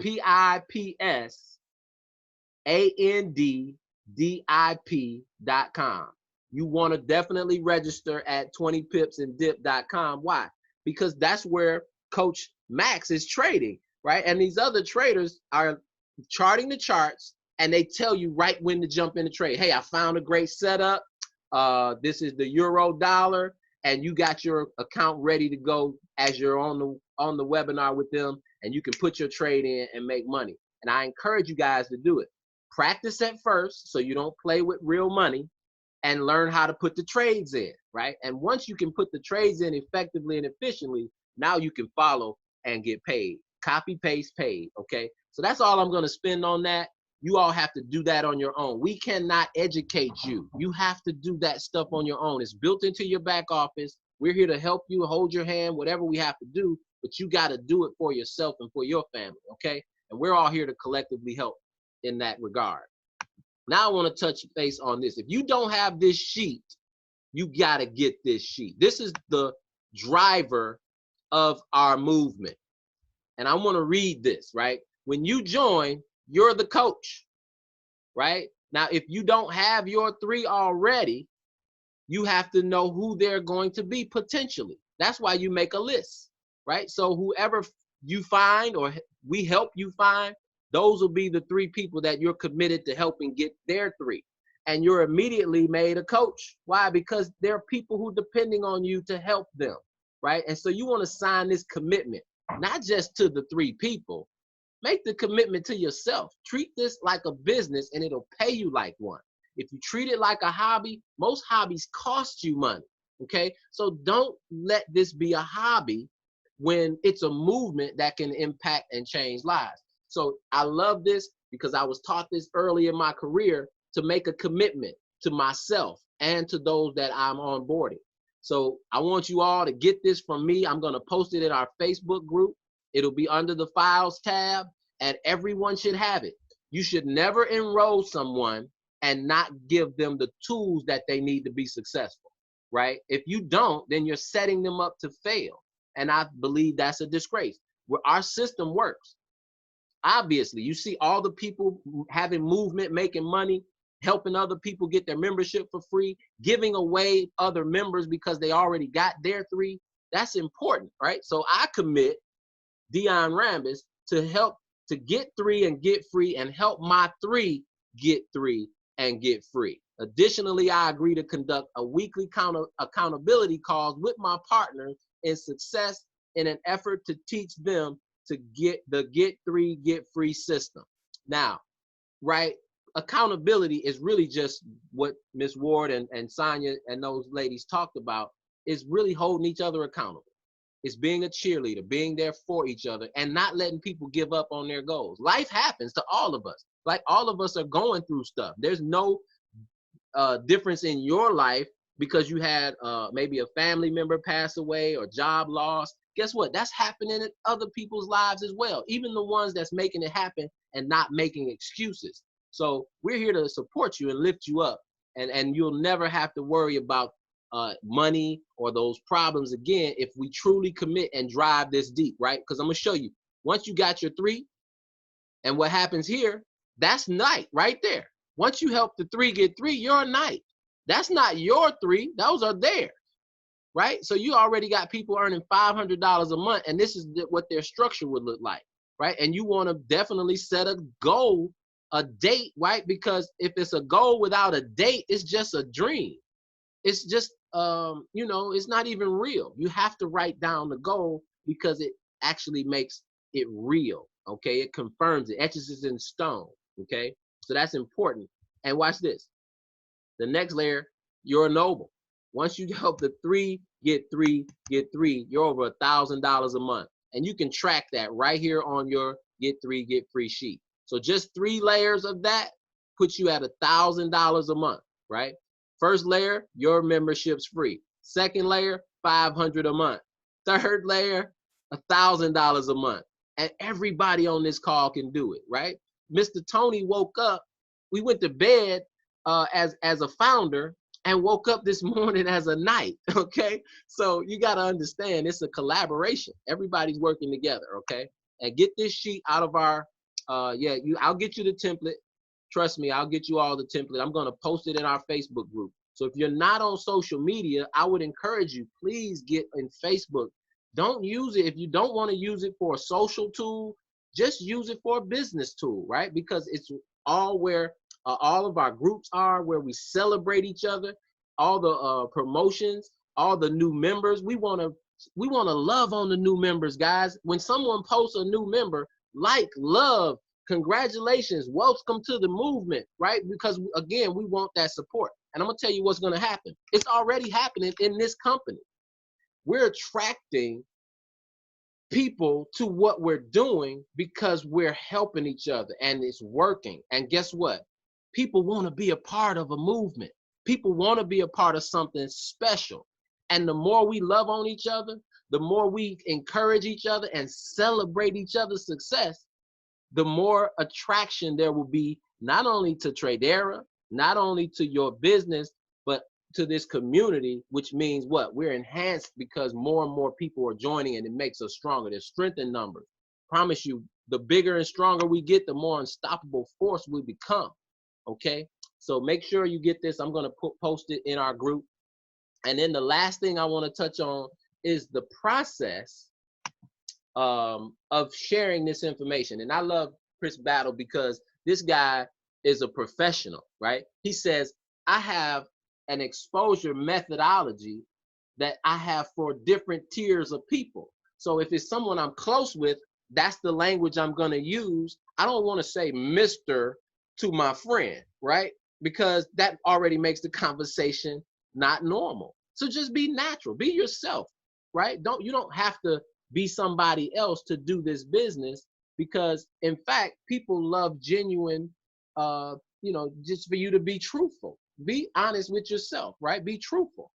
PIPSANDDIP.com. You want to definitely register at 20pipsanddip.com. Why? Because that's where Coach Max is trading, right? And these other traders are charting the charts, and they tell you right when to jump in the trade. Hey, I found a great setup. This is the euro dollar, and you got your account ready to go as you're on the webinar with them, and you can put your trade in and make money. And I encourage you guys to do it. Practice at first so you don't play with real money, and learn how to put the trades in, right? And once you can put the trades in effectively and efficiently, now you can follow and get paid. Copy, paste, paid, okay? So that's all I'm gonna spend on that. You all have to do that on your own. We cannot educate you. You have to do that stuff on your own. It's built into your back office. We're here to help you, hold your hand, whatever we have to do, but you got to do it for yourself and for your family, okay? And we're all here to collectively help in that regard. Now I want to touch base on this. If you don't have this sheet, you got to get this sheet. This is the driver of our movement. And I want to read this, right? When you join, you're the coach, right? Now, if you don't have your 3 already, you have to know who they're going to be potentially. That's why you make a list, right? So whoever you find or we help you find, those will be the 3 people that you're committed to helping get their 3. And you're immediately made a coach. Why? Because there are people who are depending on you to help them, right? And so you want to sign this commitment, not just to the 3 people. Make the commitment to yourself. Treat this like a business and it'll pay you like one. If you treat it like a hobby, most hobbies cost you money, okay? So don't let this be a hobby when it's a movement that can impact and change lives. So I love this because I was taught this early in my career to make a commitment to myself and to those that I'm onboarding. So I want you all to get this from me. I'm going to post it in our Facebook group. It'll be under the files tab and everyone should have it. You should never enroll someone and not give them the tools that they need to be successful, right? If you don't, then you're setting them up to fail. And I believe that's a disgrace. Where our system works. Obviously, you see all the people having movement, making money, helping other people get their membership for free, giving away other members because they already got their 3. That's important, right? So I commit, Dion Rambis, to help to get 3 and get free and help my 3 get 3 and get free. Additionally, I agree to conduct a weekly accountability calls with my partners in success in an effort to teach them to get the get 3, get free system. Now, right, accountability is really just what Ms. Ward and Sonia and those ladies talked about, is really holding each other accountable. It's being a cheerleader, being there for each other and not letting people give up on their goals. Life happens to all of us. Like all of us are going through stuff. There's no difference in your life because you had maybe a family member pass away or job loss. Guess what? That's happening in other people's lives as well, even the ones that's making it happen and not making excuses. So we're here to support you and lift you up, and you'll never have to worry about money or those problems again if we truly commit and drive this deep, right? Because I'm gonna show you, once you got your 3, and what happens here, that's night right there. Once you help the 3 get 3, you're a night. That's not your 3, those are theirs, right? So you already got people earning $500 a month, and this is what their structure would look like, right? And you want to definitely set a goal, a date, right? Because if it's a goal without a date, it's just a dream. It's just, you know, it's not even real. You have to write down the goal because it actually makes it real, okay? It confirms it, etches it in stone, okay? So that's important. And watch this. The next layer, you're a noble. Once you help the 3 get 3, get 3, you're over $1,000 a month. And you can track that right here on your get 3, get free sheet. So just 3 layers of that puts you at $1,000 a month, right? First layer, your membership's free. Second layer, $500 a month. Third layer, $1,000 a month. And everybody on this call can do it, right? Mr. Tony woke up, we went to bed as a founder and woke up this morning as a knight, okay? So you gotta understand, it's a collaboration. Everybody's working together, okay? And get this sheet out of our, I'll get you the template. Trust me, I'll get you all the template. I'm gonna post it in our Facebook group. So if you're not on social media, I would encourage you, please get in Facebook. Don't use it, if you don't wanna use it for a social tool, just use it for a business tool, right? Because it's all where all of our groups are, where we celebrate each other, all the promotions, all the new members. We wanna love on the new members, guys. When someone posts a new member, like, love, congratulations, welcome to the movement, right? Because again, we want that support. And I'm gonna tell you what's gonna happen. It's already happening in this company. We're attracting people to what we're doing because we're helping each other and it's working. And guess what? People want to be a part of a movement. People want to be a part of something special. And the more we love on each other, the more we encourage each other and celebrate each other's success, the more attraction there will be, not only to Tradera, not only to your business, but to this community, which means what? We're enhanced because more and more people are joining and it makes us stronger. There's strength in numbers. Promise you, the bigger and stronger we get, the more unstoppable force we become, okay? So make sure you get this. I'm gonna post it in our group. And then the last thing I wanna touch on is the process of sharing this information. And I love Chris Battle because this guy is a professional, right? He says, I have an exposure methodology that I have for different tiers of people. So if it's someone I'm close with, that's the language I'm gonna use. I don't wanna say Mr. to my friend, right? Because that already makes the conversation not normal. So just be natural, be yourself, right? You don't have to be somebody else to do this business, because in fact, people love genuine, just for you to be truthful. Be honest with yourself, right? Be truthful.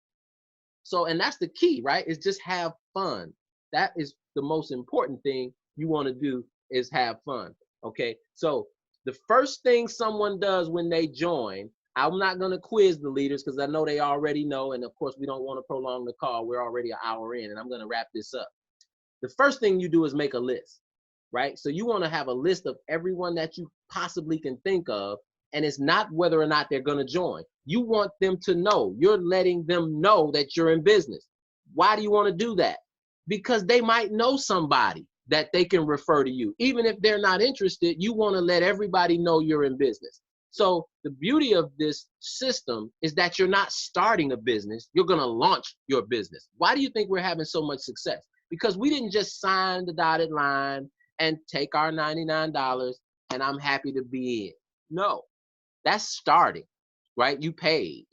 So, and that's the key, right? Is just have fun. That is the most important thing you want to do, is have fun. Okay. So the first thing someone does when they join, I'm not going to quiz the leaders because I know they already know. And of course, we don't want to prolong the call. We're already an hour in and I'm going to wrap this up. The first thing you do is make a list, right? So you want to have a list of everyone that you possibly can think of. And it's not whether or not they're going to join. You want them to know. You're letting them know that you're in business. Why do you want to do that? Because they might know somebody that they can refer to you. Even if they're not interested, you want to let everybody know you're in business. So the beauty of this system is that you're not starting a business. You're going to launch your business. Why do you think we're having so much success? Because we didn't just sign the dotted line and take our $99 and I'm happy to be in. No. That's starting, right? You paid.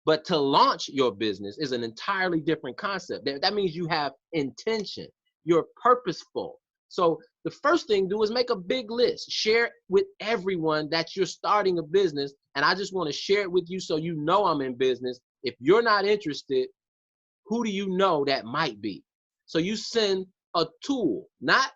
But to launch your business is an entirely different concept. That means you have intention. You're purposeful. So the first thing to do is make a big list. Share with everyone that you're starting a business. And I just want to share it with you so you know I'm in business. If you're not interested, who do you know that might be? So you send a tool, not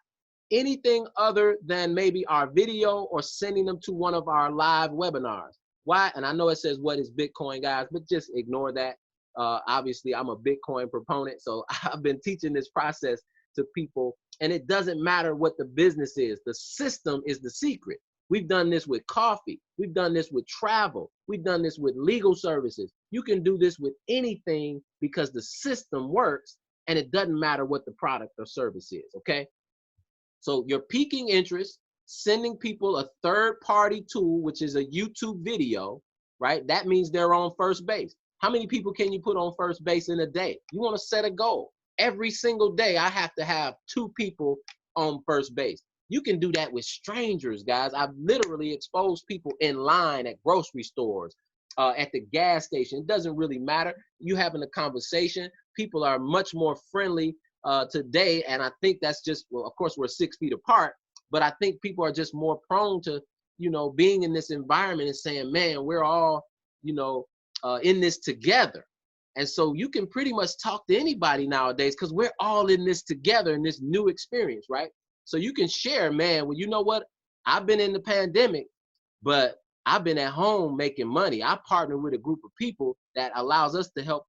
anything other than maybe our video or sending them to one of our live webinars. Why? And I know it says, what is Bitcoin, guys, but just ignore that. Obviously, I'm a Bitcoin proponent, so I've been teaching this process to people, and it doesn't matter what the business is. The system is the secret. We've done this with coffee. We've done this with travel. We've done this with legal services. You can do this with anything because the system works, and it doesn't matter what the product or service is, okay? So you're piquing interest, sending people a third-party tool, which is a YouTube video, right? That means they're on first base. How many people can you put on first base in a day? You want to set a goal. Every single day, I have to have 2 people on first base. You can do that with strangers, guys. I've literally exposed people in line at grocery stores, at the gas station. It doesn't really matter. You having a conversation. People are much more friendly today, and I think that's just, well, of course we're 6 feet apart, but I think people are just more prone to, being in this environment and saying, man, we're all, in this together. And so you can pretty much talk to anybody nowadays because we're all in this together in this new experience, right? So you can share, man, well, you know what? I've been in the pandemic, but I've been at home making money. I partner with a group of people that allows us to help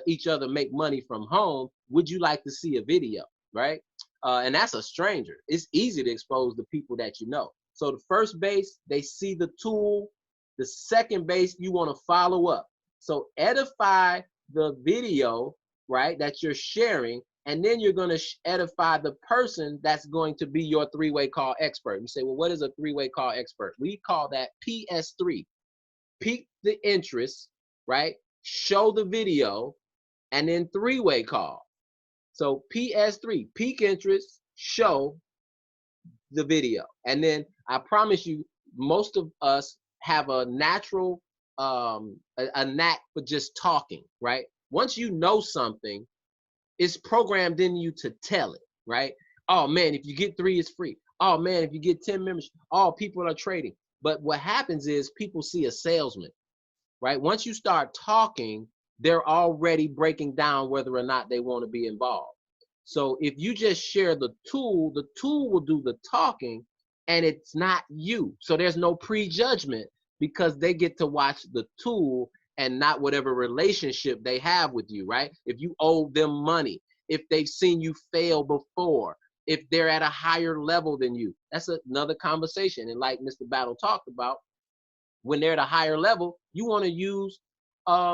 each other make money from home. Would you like to see a video, right? And that's a stranger. It's easy to expose the people that you know. So the first base, they see the tool. The second base, you want to follow up. So edify the video, right, that you're sharing, and then you're going to edify the person that's going to be your 3-way call expert. You say, well, what is a 3-way call expert? We call that PS3. Pique the interest, right? Show the video, and then 3-way call. So PS3, pique interest, show the video. And then I promise you, most of us have a natural, a knack for just talking, right? Once you know something, it's programmed in you to tell it, right? Oh man, if you get 3, it's free. Oh man, if you get 10 members, all people are trading. But what happens is people see a salesman, right? Once you start talking, they're already breaking down whether or not they want to be involved. So if you just share the tool will do the talking, and it's not you. So there's no prejudgment because they get to watch the tool and not whatever relationship they have with you, right? If you owe them money, if they've seen you fail before, if they're at a higher level than you, that's another conversation. And like Mr. Battle talked about, when they're at a higher level, you want to use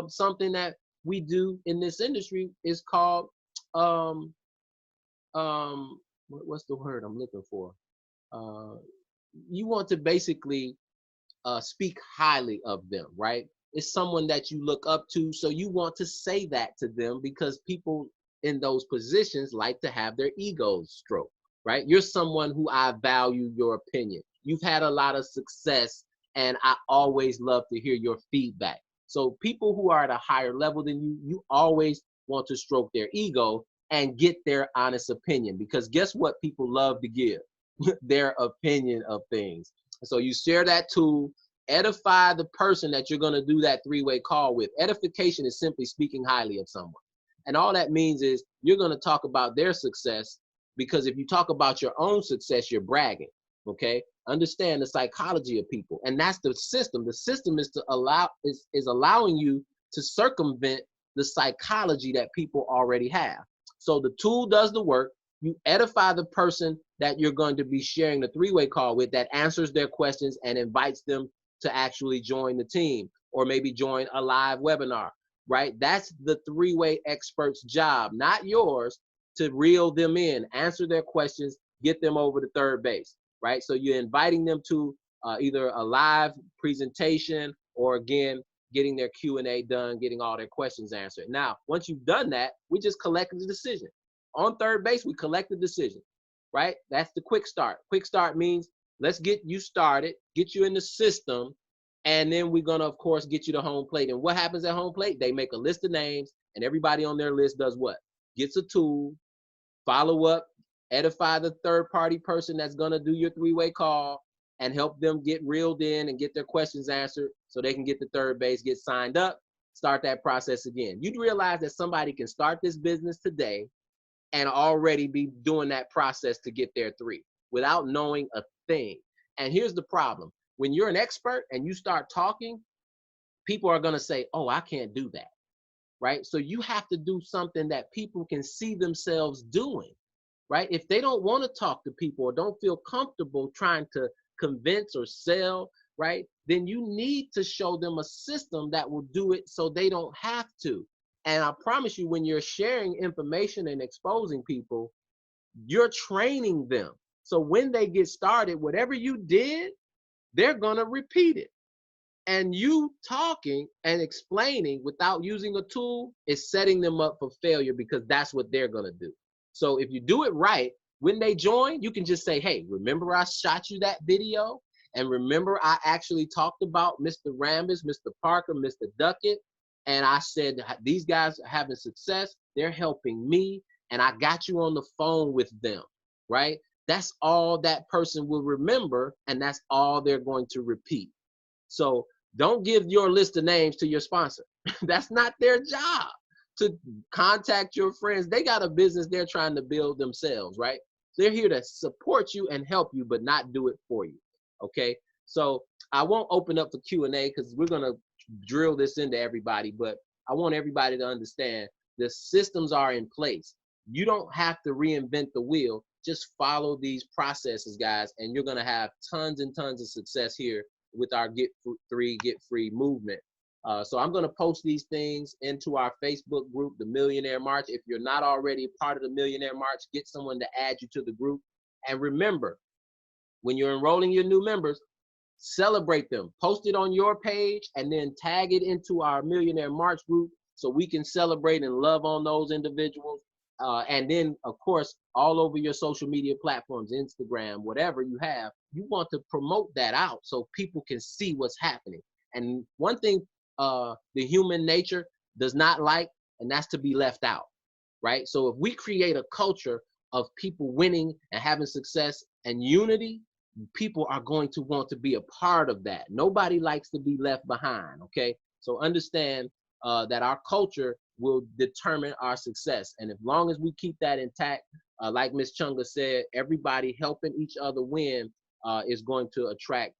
something that we do in this industry is called what's the word I'm looking for? You want to basically speak highly of them, right? It's someone that you look up to, so you want to say that to them because people in those positions like to have their egos stroked, right? You're someone who I value your opinion. You've had a lot of success, and I always love to hear your feedback. So people who are at a higher level than you, you always want to stroke their ego and get their honest opinion, because guess what people love to give? Their opinion of things. So you share that tool, edify the person that you're going to do that 3-way call with. Edification is simply speaking highly of someone. And all that means is you're going to talk about their success, because if you talk about your own success, you're bragging. Okay? Understand the psychology of people. And that's the system. The system is to is allowing you to circumvent the psychology that people already have. So the tool does the work. You edify the person that you're going to be sharing the 3-way call with, that answers their questions and invites them to actually join the team or maybe join a live webinar, right? That's the 3-way expert's job, not yours, to reel them in, answer their questions, get them over to third base, right? So you're inviting them to either a live presentation or, again, getting their Q&A done, getting all their questions answered. Now, once you've done that, we just collected the decision. On third base, we collect the decision, right? That's the quick start. Quick start means let's get you started, get you in the system, and then we're gonna, of course, get you to home plate. And what happens at home plate? They make a list of names, and everybody on their list does what? Gets a tool, follow up, edify the third-party person that's gonna do your 3-way call, and help them get reeled in and get their questions answered so they can get to third base, get signed up, start that process again. You'd realize that somebody can start this business today and already be doing that process to get their 3 without knowing a thing. And here's the problem. When you're an expert and you start talking, people are gonna say, oh, I can't do that, right? So you have to do something that people can see themselves doing, right? If they don't wanna talk to people or don't feel comfortable trying to convince or sell, right? Then you need to show them a system that will do it so they don't have to. And I promise you, when you're sharing information and exposing people, you're training them. So when they get started, whatever you did, they're gonna repeat it. And you talking and explaining without using a tool is setting them up for failure, because that's what they're gonna do. So if you do it right, when they join, you can just say, hey, remember I shot you that video? And remember I actually talked about Mr. Rambis, Mr. Parker, Mr. Duckett, and I said, these guys are having success, they're helping me, and I got you on the phone with them, right? That's all that person will remember, and that's all they're going to repeat. So don't give your list of names to your sponsor. That's not their job to contact your friends. They got a business they're trying to build themselves, right? They're here to support you and help you, but not do it for you, okay? So I won't open up for Q&A because we're gonna drill this into everybody, but I want everybody to understand the systems are in place. You don't have to reinvent the wheel. Just follow these processes, guys, and you're gonna have tons and tons of success here with our Get Free movement. So I'm gonna post these things into our Facebook group, the Millionaire March. If you're not already a part of the Millionaire March, get someone to add you to the group. And remember, when you're enrolling your new members, celebrate them. Post it on your page and then tag it into our Millionaire March group so we can celebrate and love on those individuals. And then, of course, all over your social media platforms, Instagram, whatever you have, you want to promote that out so people can see what's happening. And one thing the human nature does not like, and that's to be left out, right? So if we create a culture of people winning and having success and unity, people are going to want to be a part of that. Nobody likes to be left behind, okay? So understand that our culture will determine our success. And as long as we keep that intact, like Ms. Chunga said, everybody helping each other win is going to attract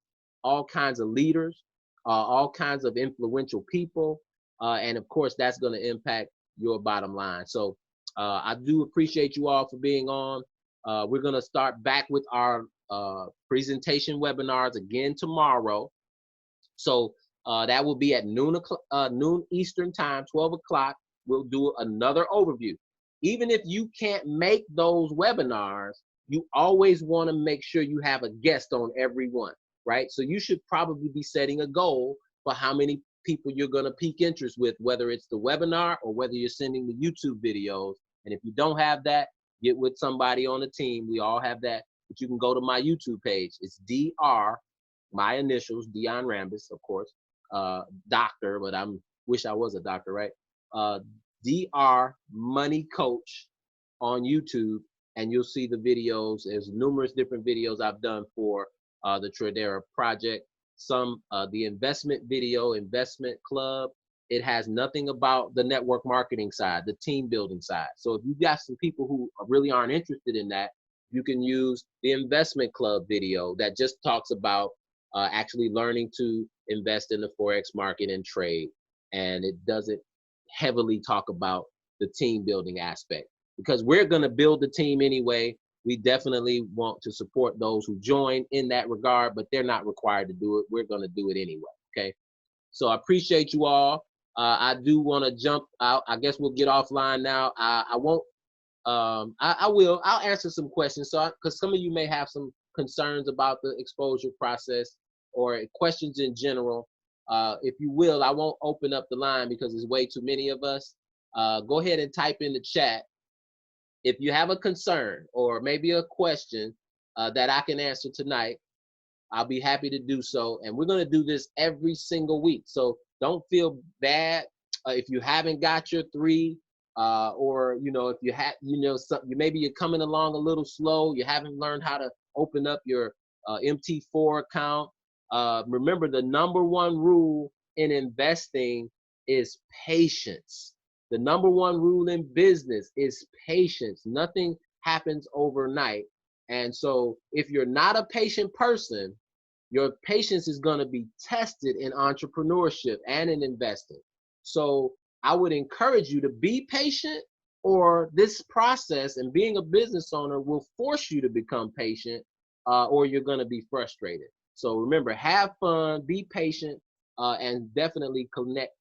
all kinds of leaders, all kinds of influential people, and of course, that's going to impact your bottom line. So I do appreciate you all for being on. We're going to start back with our presentation webinars again tomorrow. So that will be at noon Eastern time, 12 o'clock. We'll do another overview. Even if you can't make those webinars, you always want to make sure you have a guest on every one, right? So you should probably be setting a goal for how many people you're going to pique interest with, whether it's the webinar or whether you're sending the YouTube videos. And if you don't have that, get with somebody on the team. We all have that, but you can go to my YouTube page. It's DR, my initials, Dion Rambis, of course, doctor, but wish I was a doctor, right? DR Money Coach on YouTube, and you'll see the videos. There's numerous different videos I've done for the Tradera project. Some, the investment video, Investment Club, it has nothing about the network marketing side, the team building side. So if you've got some people who really aren't interested in that, you can use the Investment Club video that just talks about actually learning to invest in the Forex market and trade. And it doesn't heavily talk about the team building aspect, because we're going to build the team anyway. We definitely want to support those who join in that regard, but they're not required to do it. We're going to do it anyway, okay? So I appreciate you all. I do want to jump out. I guess we'll get offline now. I won't, I'll answer some questions. So, because some of you may have some concerns about the exposure process or questions in general. If you will, I won't open up the line because there's way too many of us. Go ahead and type in the chat if you have a concern or maybe a question that I can answer tonight. I'll be happy to do so. And we're going to do this every single week. So don't feel bad if you haven't got your 3, or, you know, if you have, you know, maybe you're coming along a little slow. You haven't learned how to open up your MT4 account. Remember, the #1 rule in investing is patience. The #1 rule in business is patience. Nothing happens overnight. And so if you're not a patient person, your patience is going to be tested in entrepreneurship and in investing. So I would encourage you to be patient, or this process and being a business owner will force you to become patient, or you're going to be frustrated. So remember, have fun, be patient, and definitely connect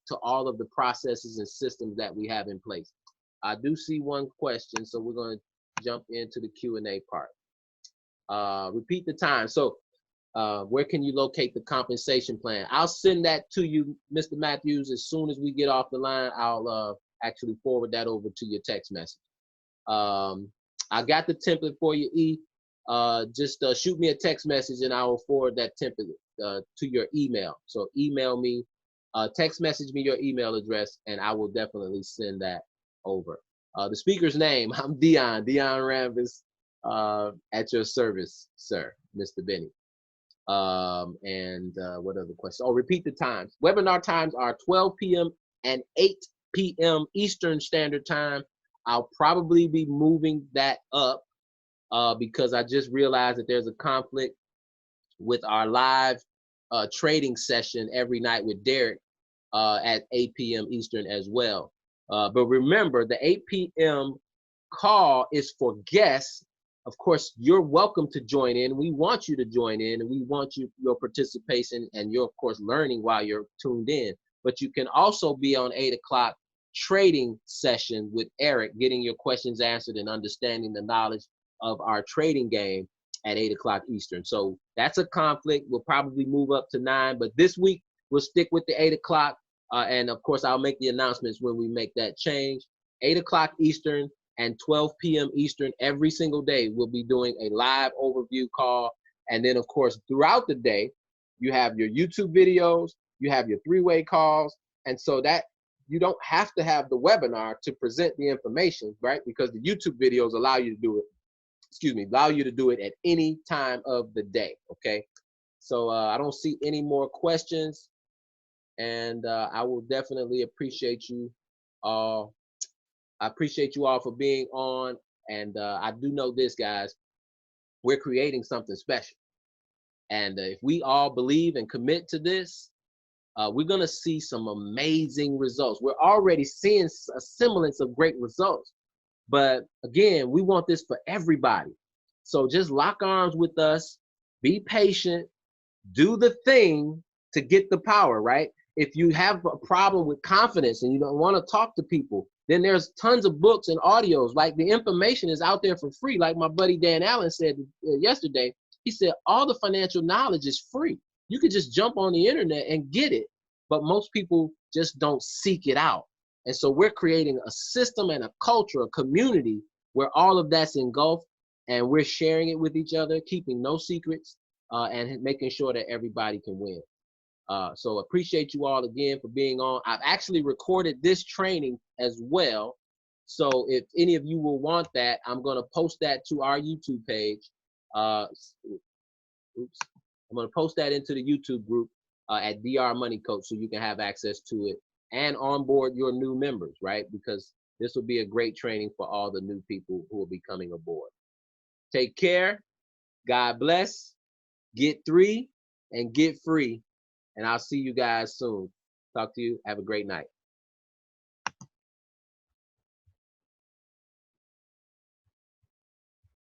to all of the processes and systems that we have in place. I do see one question, so we're going to jump into the Q&A part. Repeat the time. So where can you locate the compensation plan? I'll send that to you, Mr. Matthews, as soon as we get off the line. I'll actually forward that over to your text message. I got the template for you, E. Just shoot me a text message and I will forward that template to your email. So email me, text message me your email address, and I will definitely send that over. The speaker's name, I'm Dion Rambis, at your service, sir, Mr. Benny. What other questions? Oh, repeat the times. Webinar times are 12 p.m. and 8 p.m. Eastern Standard Time. I'll probably be moving that up because I just realized that there's a conflict with our live trading session every night with Derek at 8 p.m. Eastern as well. But remember, the 8 p.m. call is for guests. Of course, you're welcome to join in. We want you to join in, and we want your participation and your, of course, learning while you're tuned in. But you can also be on 8 o'clock trading session with Eric, getting your questions answered and understanding the knowledge of our trading game at 8 o'clock Eastern. So that's a conflict. We'll probably move up to 9, but this week we'll stick with the 8 o'clock. And of course, I'll make the announcements when we make that change. 8 o'clock Eastern and 12 p.m. Eastern every single day. We'll be doing a live overview call. And then, of course, throughout the day, you have your YouTube videos, you have your 3-way calls. And so that you don't have to have the webinar to present the information, right? Because the YouTube videos allow you to do it, allow you to do it at any time of the day, okay? So I don't see any more questions, and I will definitely appreciate you all. I appreciate you all for being on, and I do know this, guys, we're creating something special. And if we all believe and commit to this, we're gonna see some amazing results. We're already seeing a semblance of great results. But again, we want this for everybody. So just lock arms with us, be patient, do the thing to get the power, right? If you have a problem with confidence and you don't want to talk to people, then there's tons of books and audios. Like, the information is out there for free. Like my buddy Dan Allen said yesterday, he said all the financial knowledge is free. You could just jump on the internet and get it, but most people just don't seek it out. And so we're creating a system and a culture, a community where all of that's engulfed, and we're sharing it with each other, keeping no secrets, and making sure that everybody can win. So appreciate you all again for being on. I've actually recorded this training as well. So if any of you will want that, I'm gonna post that to our YouTube page. I'm gonna post that into the YouTube group at DR Money Coach, so you can have access to it and onboard your new members, right? Because this will be a great training for all the new people who will be coming aboard. Take care, God bless, get 3 and get free. And I'll see you guys soon. Talk to you. Have a great night.